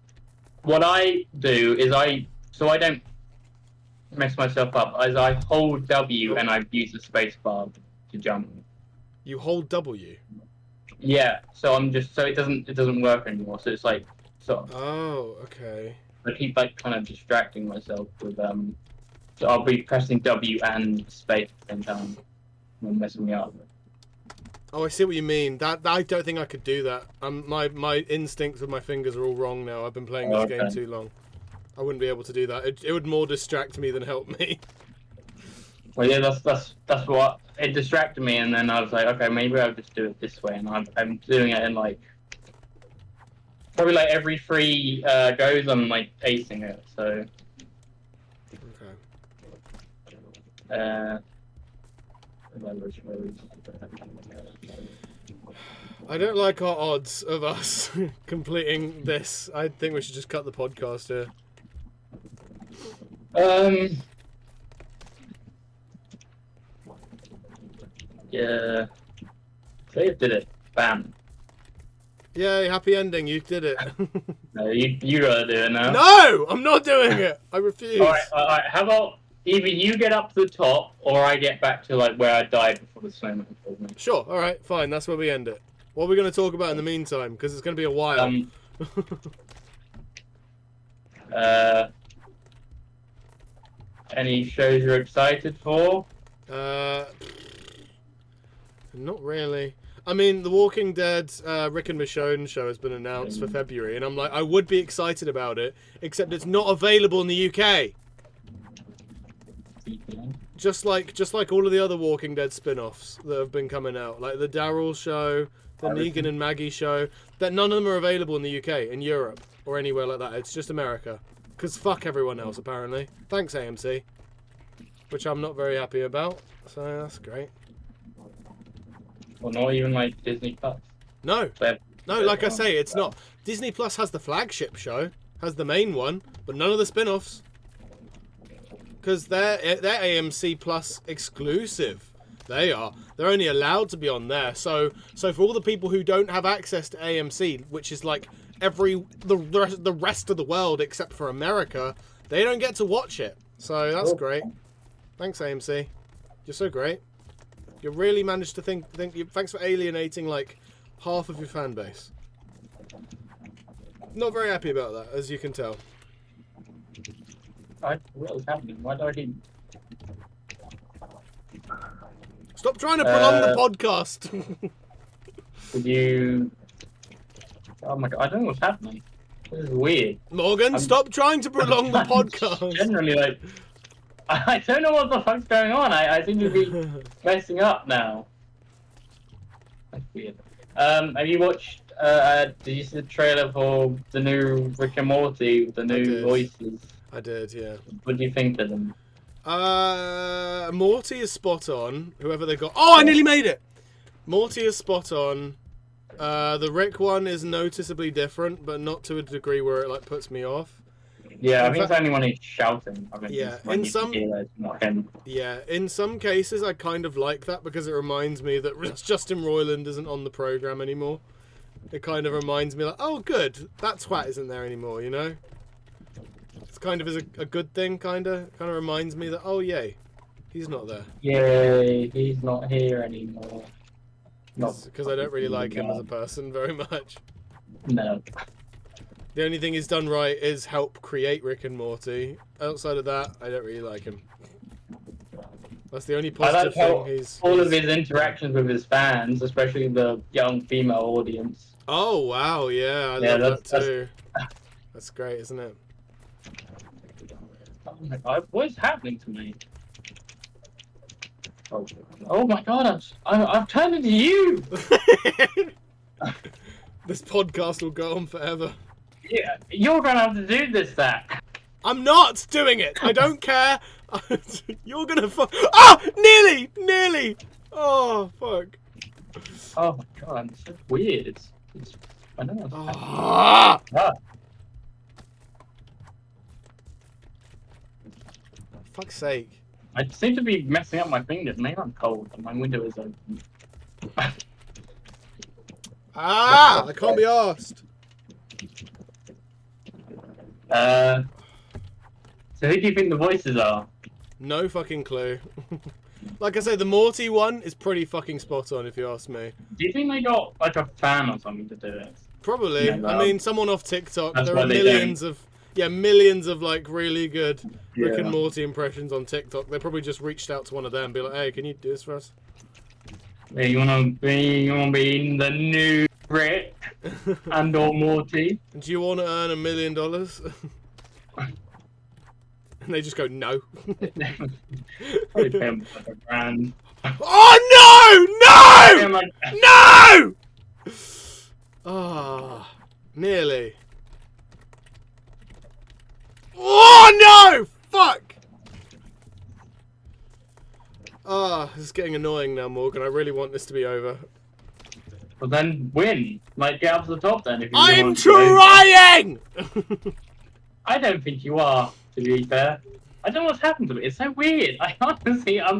What I do is so I don't mess myself up. As I hold W and I use the space bar to jump. You hold W. Yeah. So it doesn't work anymore. So it's like Oh, okay. I keep kind of distracting myself with So I'll be pressing W and space at the same time. It'll mess me up. Oh, I see what you mean. I don't think I could do that. My instincts with my fingers are all wrong now. I've been playing this game too long. I wouldn't be able to do that. It would more distract me than help me. Well, yeah, that's what it distracted me, and then I was like, okay, maybe I'll just do it this way, and I'm doing it in probably every 3 goes. I'm acing it, so. I don't like our odds of us completing this. I think we should just cut the podcast here. Yeah. So you did it. Bam. Yay, happy ending. You did it. No, you gotta do it now. No! I'm not doing it! I refuse. Alright. How about either you get up to the top or I get back to where I died before the snowman killed me? Sure, alright, fine. That's where we end it. What are we going to talk about in the meantime? Because it's going to be a while. Any shows you're excited for? Not really. I mean, The Walking Dead Rick and Michonne show has been announced for February, and I'm like, I would be excited about it, except it's not available in the UK. Just like all of the other Walking Dead spin-offs that have been coming out, like the Daryl show, the Negan and Maggie show, that none of them are available in the UK, in Europe, or anywhere like that. It's just America. Because fuck everyone else, apparently. Thanks, AMC. Which I'm not very happy about, so that's great. Well, not even Disney Plus? No. No, like I say, it's not. Disney Plus has the flagship show, has the main one, but none of the spin-offs. Because they're AMC Plus exclusive. They are. They're only allowed to be on there. So for all the people who don't have access to AMC, which is the rest of the world except for America, they don't get to watch it. So that's great. Thanks, AMC. You're so great. You really managed to think. Thanks for alienating half of your fan base. Not very happy about that, as you can tell. What was happening? Why do I do? Stop trying to prolong the podcast. Could you? Oh my god! I don't know what's happening. This is weird. Morgan, stop trying to prolong the podcast. Generally, I don't know what the fuck's going on. I seem to be messing up now. That's weird. Have you watched? Did you see the trailer for the new Rick and Morty with the new voices? I did, yeah. What do you think of them? Morty is spot on. Whoever they got. Oh, I nearly made it. Morty is spot on. The Rick one is noticeably different, but not to a degree where it like puts me off. Yeah, I think it's only when he's shouting. I think yeah, in some. Not him. Yeah, in some cases I kind of like that because it reminds me that Justin Roiland isn't on the program anymore. It kind of reminds me like, oh, good, that twat isn't there anymore. You know, it's kind of is a good thing. Kind of reminds me that oh yay, he's not there. Yay, he's not here anymore. Because I don't really like him as a person very much. No. The only thing he's done right is help create Rick and Morty. Outside of that, I don't really like him. That's the only positive thing. All of his interactions with his fans, especially the young female audience. Oh wow, yeah, I love that too. That's great, isn't it? Oh my God, what is happening to me? Oh my God, I've turned into you! This podcast will go on forever. Yeah, you're gonna have to do this, Zach. I'm not doing it. I don't care. You're gonna fuck. Ah! Nearly! Oh, fuck. Oh my God, it's so weird. It's I don't know. Ah! Fuck's sake. I seem to be messing up my fingers. Maybe I'm cold and my window is open. I can't be arsed. So who do you think the voices are? No fucking clue. Like I say, the Morty one is pretty fucking spot on if you ask me. Do you think they got like a fan or something to do it? Probably. Yeah, I mean, someone off TikTok. That's There are millions of like really good Rick and Morty impressions on TikTok. They probably just reached out to one of them and be like, "Hey, can you do this for us?" Yeah, you wanna be the new Rick and or Morty? Do you want to earn $1 million? And they just go, no. Probably pay him like $1,000. Oh no! No! Ah, nearly. Oh no! Fuck! Ah, this is getting annoying now, Morgan. I really want this to be over. Well then, win. Like, get up to the top then. If you I'm trying! I don't think you are, to be fair. I don't know what's happened to me. It's so weird. I honestly, I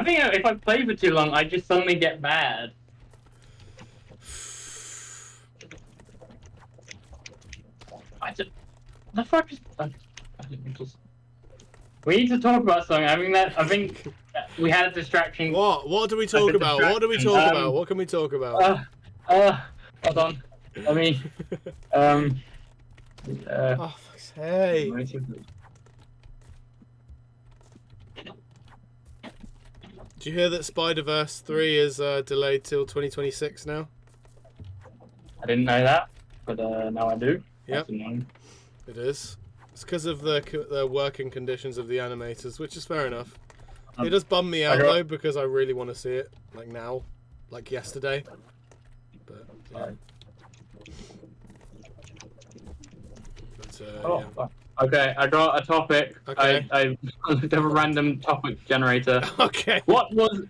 think if I play for too long, I just suddenly get mad. The fuck is? We need to talk about something. I think we had a distraction. What? What do we talk about? What do we talk about? What can we talk about? Hold on. I mean, oh, fuck's sake. Did you hear that Spider-Verse 3 is delayed till 2026 now? I didn't know that, but now I do. Yep. It is. It's because of the working conditions of the animators, which is fair enough. It does bum me out though, because I really want to see it, like now, like yesterday. But yeah. Yeah. Okay, I got a topic. Okay. I looked up a random topic generator. Okay. What was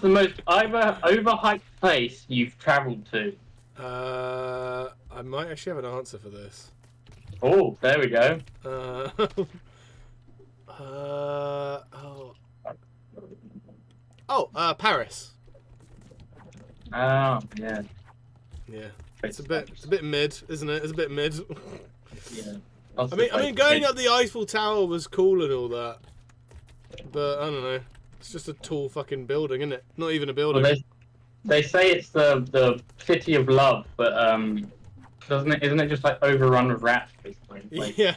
the most overhyped place you've travelled to? I might actually have an answer for this. Oh, there we go. Paris. Oh, yeah. Yeah. It's a bit mid, isn't it? It's a bit mid. Yeah. I mean, going up the Eiffel Tower was cool and all that, but I don't know. It's just a tall fucking building, isn't it? Not even a building. Well, they say it's the city of love, but isn't it just like overrun with rats, basically? Like, yeah.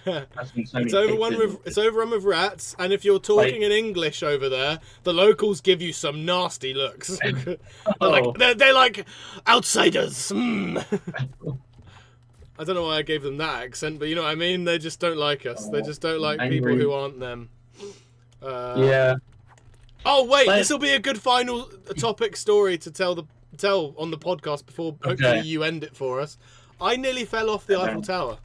It's overrun with rats, and if you're talking in English over there, the locals give you some nasty looks. They're like outsiders. I don't know why I gave them that accent, but you know what I mean? They just don't like us. They just don't like people who aren't them. Yeah. Oh wait, this will be a good final topic story to tell on the podcast before hopefully you end it for us. I nearly fell off the Eiffel Tower.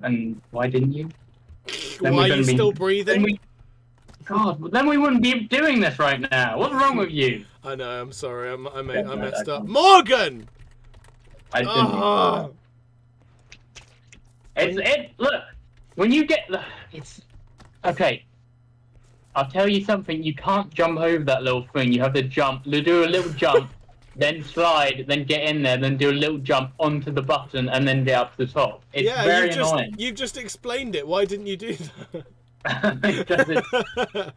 And why didn't you? Why are you still breathing? God, then we wouldn't be doing this right now. What's wrong with you? I know. I'm sorry. I messed up. Morgan. I didn't. Look, when you get it's okay. I'll tell you something. You can't jump over that little thing. You have to jump. You do a little jump, then slide, then get in there, then do a little jump onto the button, and then get up to the top. It's very annoying. You've just explained it. Why didn't you do that?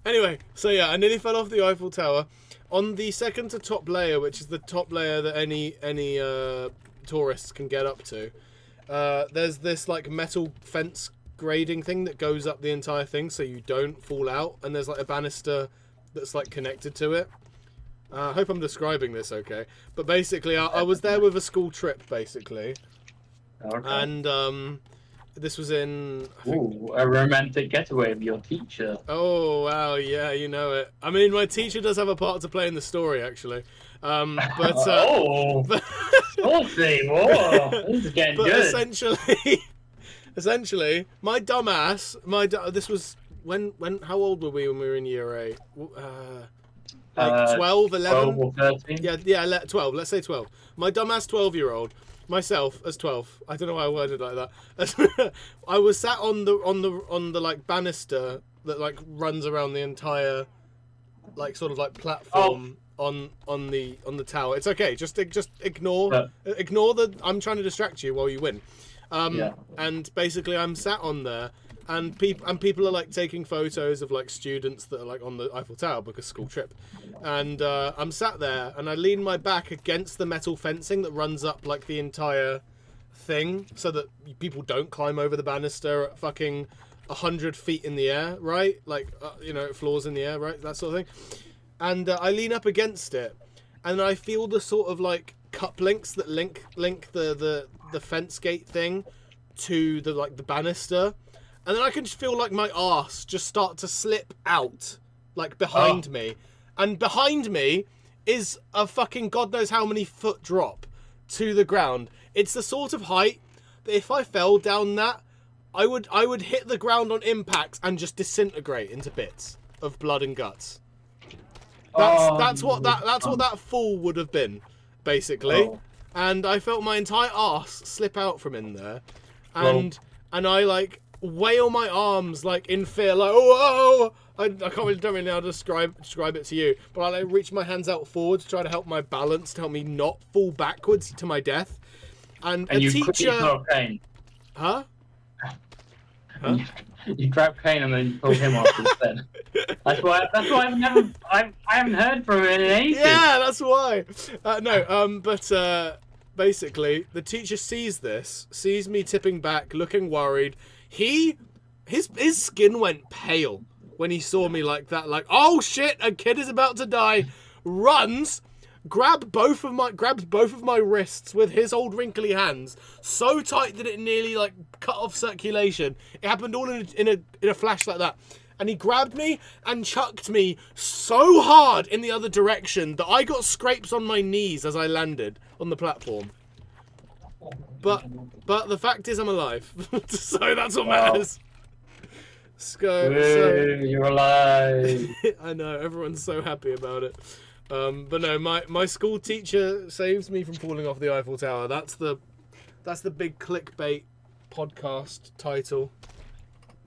Anyway, so yeah, I nearly fell off the Eiffel Tower. On the second to top layer, which is the top layer that any tourists can get up to, there's this like metal fence grading thing that goes up the entire thing so you don't fall out, and there's like a banister that's like connected to it. I hope I'm describing this okay, but basically I was there with a school trip basically, and this was in a romantic getaway with your teacher. Oh wow, yeah, you know it. I mean, my teacher does have a part to play in the story actually, but saucy, whoa, this is getting good. Essentially, my dumbass, this was when how old were we when we were in year 8? Like 12, 11? 12 or 13? Yeah, 12. Let's say 12. My dumbass 12-year-old, myself as 12. I don't know why I worded like that. I was sat on the like banister that like runs around the entire like sort of like platform on the tower. It's okay. Just ignore the. I'm trying to distract you while you win. And basically I'm sat on there, and people are like taking photos of like students that are like on the Eiffel Tower because school trip, and I'm sat there and I lean my back against the metal fencing that runs up like the entire thing so that people don't climb over the banister at fucking 100 feet in the air, right? Like floors in the air, right? That sort of thing. And I lean up against it, and I feel the sort of like cup links that link the fence gate thing to the banister, and then I can just feel like my arse just start to slip out like behind me, and behind me is a fucking god knows how many foot drop to the ground. It's the sort of height that if I fell down that, I would hit the ground on impact and just disintegrate into bits of blood and guts. That's what that fall would have been, basically. And I felt my entire arse slip out from in there, and I like wail my arms like in fear, like I don't really know how to describe it to you, but I like reach my hands out forward to try to help my balance, to help me not fall backwards to my death. And a teacher, huh? You grab Kane and then you pull him off instead. That's why I haven't heard from him in ages. Yeah, that's why. Basically, the teacher sees me tipping back, looking worried. His skin went pale when he saw me like that. Like, oh shit, a kid is about to die. Runs, grabs both of my wrists with his old wrinkly hands so tight that it nearly like cut off circulation. It happened all in a flash like that. And he grabbed me and chucked me so hard in the other direction that I got scrapes on my knees as I landed on the platform. But the fact is I'm alive. So that's what matters. You're alive. I know, everyone's so happy about it. But no, my school teacher saves me from falling off the Eiffel Tower. That's the big clickbait podcast title.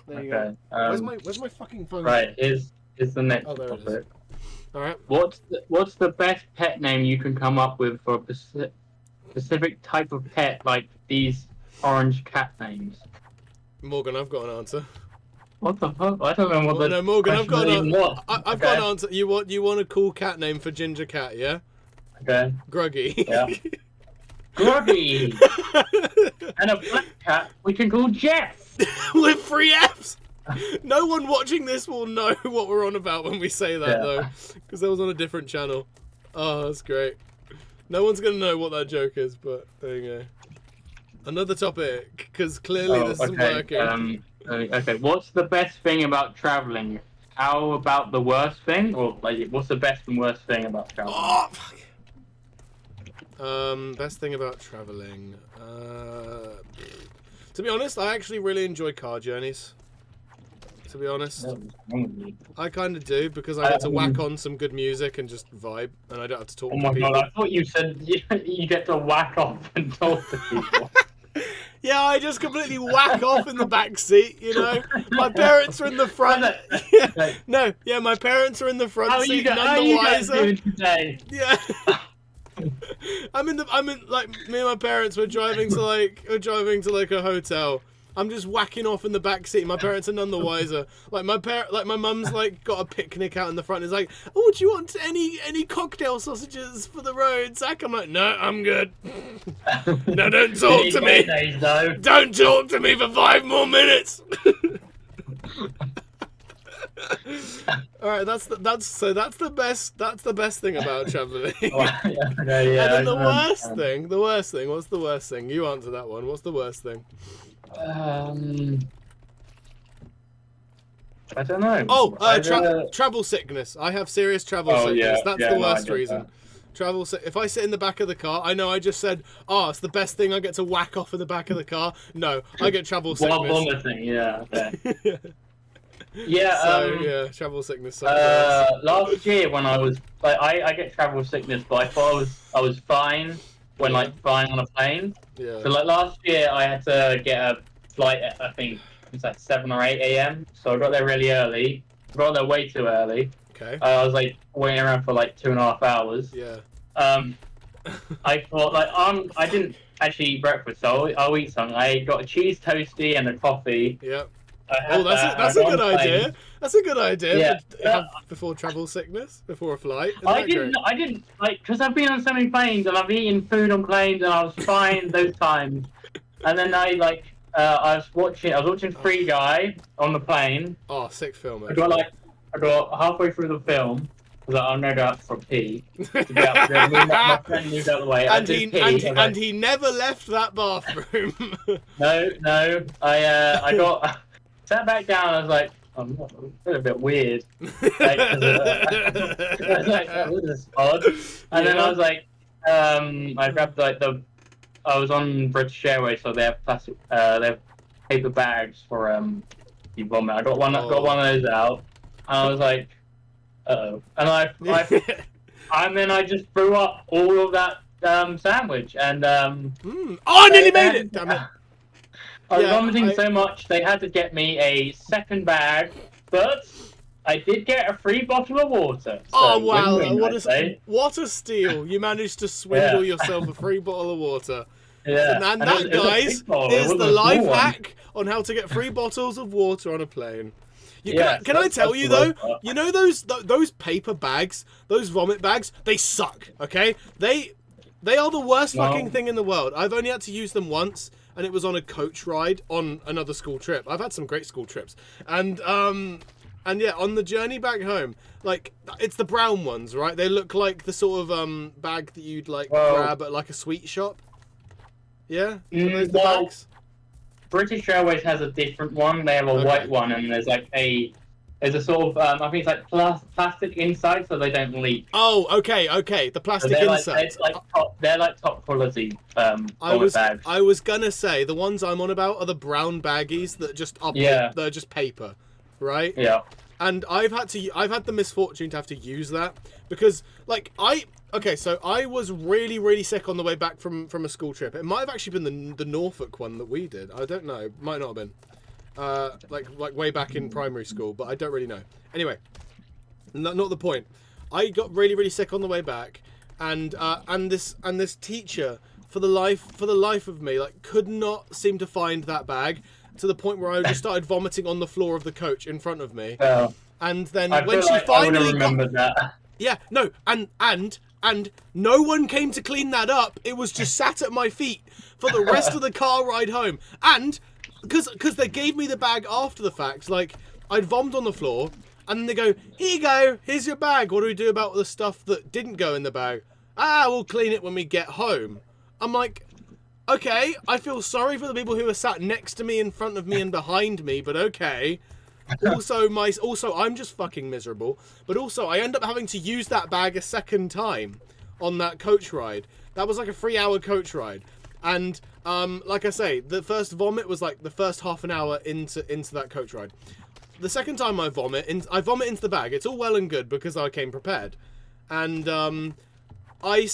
There you go. Where's my fucking phone? Right, here's the next topic. All right. What's the best pet name you can come up with for a specific type of pet, like these orange cat names? Morgan, I've got an answer. What the fuck? I don't know what the. No, Morgan, I've got an answer. You want a cool cat name for Ginger Cat, yeah? Okay. Gruggy. Yeah. Gruggy. And a black cat we can call Jeff. With 3 Fs. No one watching this will know what we're on about when we say that though, because that was on a different channel. Oh, that's great. No one's gonna know what that joke is, but there you Another topic, because clearly this isn't working. Okay, what's the best thing about traveling? How about the worst thing? Or, like, what's the best and worst thing about traveling? Oh, fuck. Best thing about traveling. To be honest, I actually really enjoy car journeys. To be honest, I kind of do, because I get to whack on some good music and just vibe, and I don't have to talk to people. Oh my god! I thought you said you get to whack off and talk to people. Yeah, I just completely whack off in the back seat. You know, my parents are in the front. Yeah, no, yeah, my parents are in the front seat. None the wiser. Yeah. I'm in like me and my parents were driving to like a hotel. I'm just whacking off in the back seat. My parents are none the wiser. Like my mum's like got a picnic out in the front. Is like, oh, do you want any cocktail sausages for the road, Zach? I'm like, no, I'm good. No, don't talk to me. Don't talk to me for 5 more minutes. All right, that's the best thing about traveling. And then the worst thing. What's the worst thing? You answer that one. What's the worst thing? I don't know. Oh, travel sickness. I have serious travel sickness. Yeah, that's the worst reason. If I sit in the back of the car, I know I just said, oh, it's the best thing, I get to whack off in the back of the car. No, I get travel sickness. While vomiting, yeah. Okay. Yeah, travel sickness. Last year when I was like, I get travel sickness, but I thought I was fine when like flying on a plane. Yeah. So like last year I had to get a flight at, I think it was like 7 or 8 a.m. So I got there really early. I got there way too early. Okay. I was like waiting around for like 2.5 hours. Yeah. I thought like I didn't actually eat breakfast, so I'll eat something. I got a cheese toastie and a coffee. Yeah. Oh, that's a good idea. That's a good idea. Yeah. Before travel sickness, before a flight. I didn't like, because I've been on so many planes and I've eaten food on planes and I was fine those times. And then I was watching Free Guy on the plane. Oh, sick film. I got halfway through the film. Because I'm no doubt for pee. My friend moved out of the way. And he never left that bathroom. No. I got sat back down. I was like, I'm a bit weird. Like, I was like, oh, this is odd. And then I was like, I grabbed I was on British Airways, so they have plastic, they have paper bags for you vomit. I got one of those out, and I was like, uh-oh. And and then I just threw up all of that sandwich, and Oh, I nearly made it! Damn it. I was vomiting so much, they had to get me a second bag, but I did get a free bottle of water. So oh, wow. What a steal. You managed to swindle yourself a free bottle of water. Yeah. And that, guys, is the life hack on how to get free bottles of water on a plane. Can I tell you, though, you know those paper bags, those vomit bags, they suck, okay? They are the worst fucking thing in the world. I've only had to use them once, and it was on a coach ride on another school trip. I've had some great school trips. And yeah, on the journey back home, like, it's the brown ones, right? They look like the sort of bag that you'd, like, grab at, like, a sweet shop. Yeah? Those the bags? British Airways has a different one. They have a white one, and there's a sort of I think it's like plastic inside, so they don't leak. Oh, okay. The plastic inside. They're like top quality bags. I was gonna say the ones I'm on about are the brown baggies that just they're just paper, right? Yeah. And I've had the misfortune to have to use that because so I was really, really sick on the way back from a school trip. It might have actually been the Norfolk one that we did. I don't know. It might not have been. Like way back in primary school, but I don't really know. Anyway, not the point. I got really, really sick on the way back, and this teacher for the life of me could not seem to find that bag, to the point where I just started vomiting on the floor of the coach in front of me. And then when she finally remembered that. Yeah, no, and no one came to clean that up. It was just sat at my feet for the rest of the car ride home. And because they gave me the bag after the fact, like, I'd vommed on the floor, and then they go, here you go, here's your bag. What do we do about the stuff that didn't go in the bag? We'll clean it when we get home. I'm like, Okay, I feel sorry for the people who are sat next to me, in front of me, and behind me, but okay. Also, I'm just fucking miserable. But also, I end up having to use that bag a second time on that coach ride. That was like a 3-hour coach ride. And, like I say, the first vomit was like the first half an hour into that coach ride. The second time I vomit into the bag. It's all well and good because I came prepared. And, I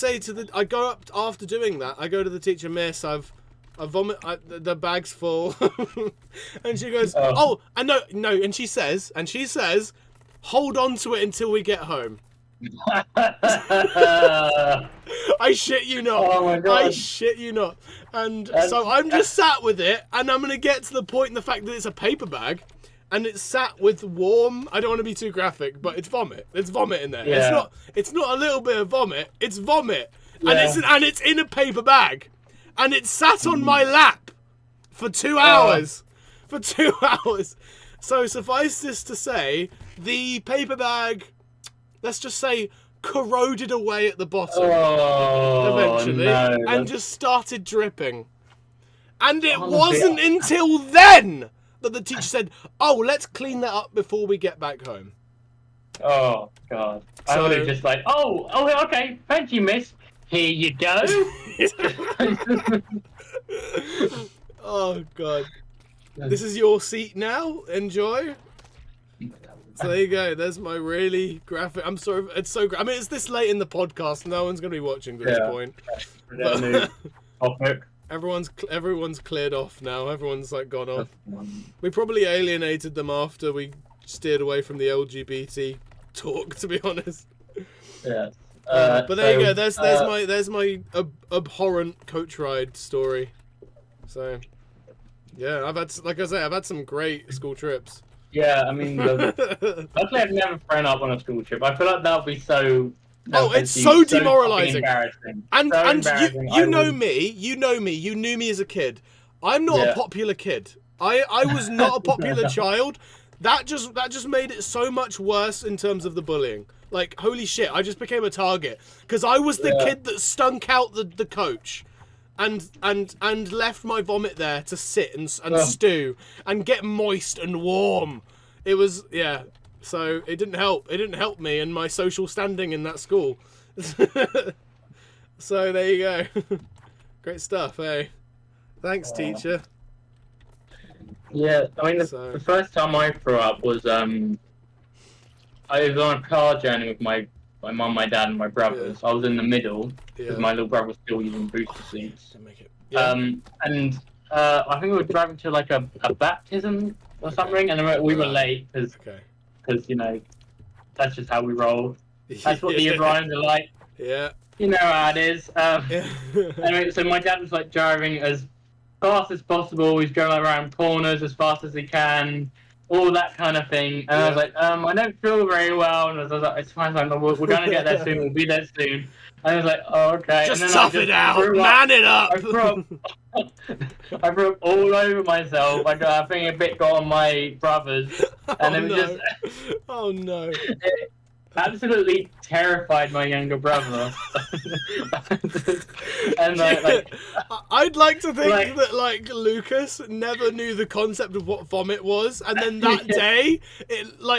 go up after doing that. I go to the teacher, Miss, I vomit, the bag's full. And she goes, and no, and she says, hold on to it until we get home. I shit you not. Oh my God. I shit you not. And so I'm just sat with it, and I'm going to get to the point in the fact that it's a paper bag. And it's sat with warm. I don't want to be too graphic, but it's vomit. There's vomit in there. Yeah. It's not a little bit of vomit. It's vomit, Yeah. and it's in a paper bag, and it's sat on my lap for 2 hours. For 2 hours. So suffice this to say, the paper bag, let's just say, corroded away at the bottom eventually, and just started dripping. And it wasn't until then that the teacher said, "Oh, let's clean that up before we get back home." Oh God! I would have just like, oh, okay, thank you, Miss. Here you go. Oh God! This is your seat now. Enjoy. So there you go. There's my really graphic. I'm sorry. It's so. I mean, it's this late in the podcast. No one's going to be watching at this point. But, topic. Everyone's cleared off now. Everyone's like gone off. We probably alienated them after we steered away from the LGBT talk, to be honest. Yeah. But there you go. There's my abhorrent coach ride story. So yeah, I've had some great school trips. Yeah, I mean, luckily I've never thrown up on a school trip. I feel like that would be so. It's so demoralizing. And embarrassing. you know me. You knew me as a kid. I'm not a popular kid. I was not a popular child. That just made it so much worse in terms of the bullying. Like, holy shit, I just became a target because I was the kid that stunk out the coach and left my vomit there to sit and stew and get moist and warm. It was So it didn't help. It didn't help me in my social standing in that school. So there you go. Great stuff, eh? Thanks, teacher. Yeah, I mean, the first time I threw up was I was on a car journey with my mum, my dad, and my brothers. I was in the middle because my little brother was still using booster seats. And I think we were driving to like a baptism or something, and we were late because you know that's just how we roll. That's what the Orions are like. Yeah. You know how it is. Anyway, so my dad was like driving as fast as possible. He's going around corners as fast as he can, all that kind of thing. And I was like, I don't feel very well. And I was like, it's fine, we're going to get there soon. We'll be there soon. And I was like, oh, okay. Just and then tough it out. Man it up. I threw up all over myself. I think a bit got on my brothers. And it was just... Oh, no. It absolutely terrified my younger brother. And like I'd like to think that like Lucas never knew the concept of what vomit was, and then that day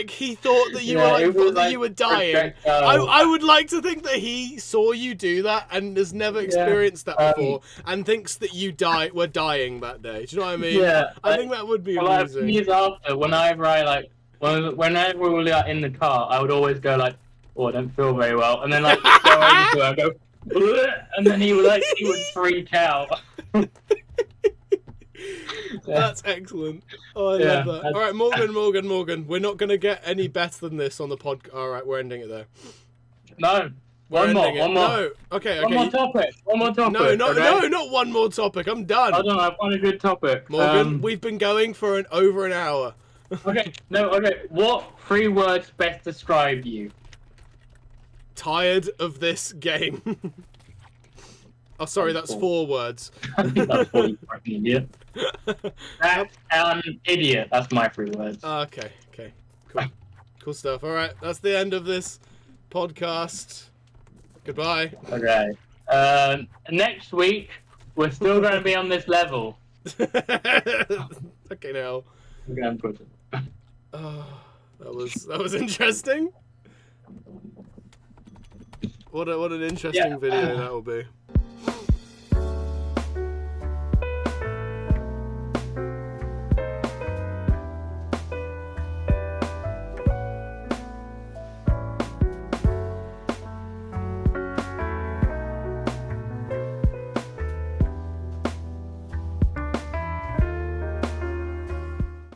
he thought that you were dying. I would like to think that he saw you do that and has never experienced that before, and thinks that you were dying that day. Do you know what I mean? Yeah, I think that would be amusing. Years after, whenever we were like, in the car, I would always go like, "Oh, I don't feel very well," and then like go over to her and go, "Bleh," and then he would freak out. That's excellent. Oh, I love that. All right, Morgan. We're not gonna get any better than this on the podcast. All right, we're ending it there. No. One more. No. Okay. One more topic. No, not one more topic. I'm done. I don't know. I want a good topic. Morgan, we've been going for over an hour. Okay. What 3 words best describe you? Tired of this game. Oh, sorry, that's 4 words. I think that's 4, you fucking idiot. That's an idiot. That's my 3 words. Okay. Cool stuff. All right, that's the end of this podcast. Goodbye. Okay. Next week We're still going to be on this level. Okay, now. We're going to put it. Oh, that was interesting. What an interesting video that will be.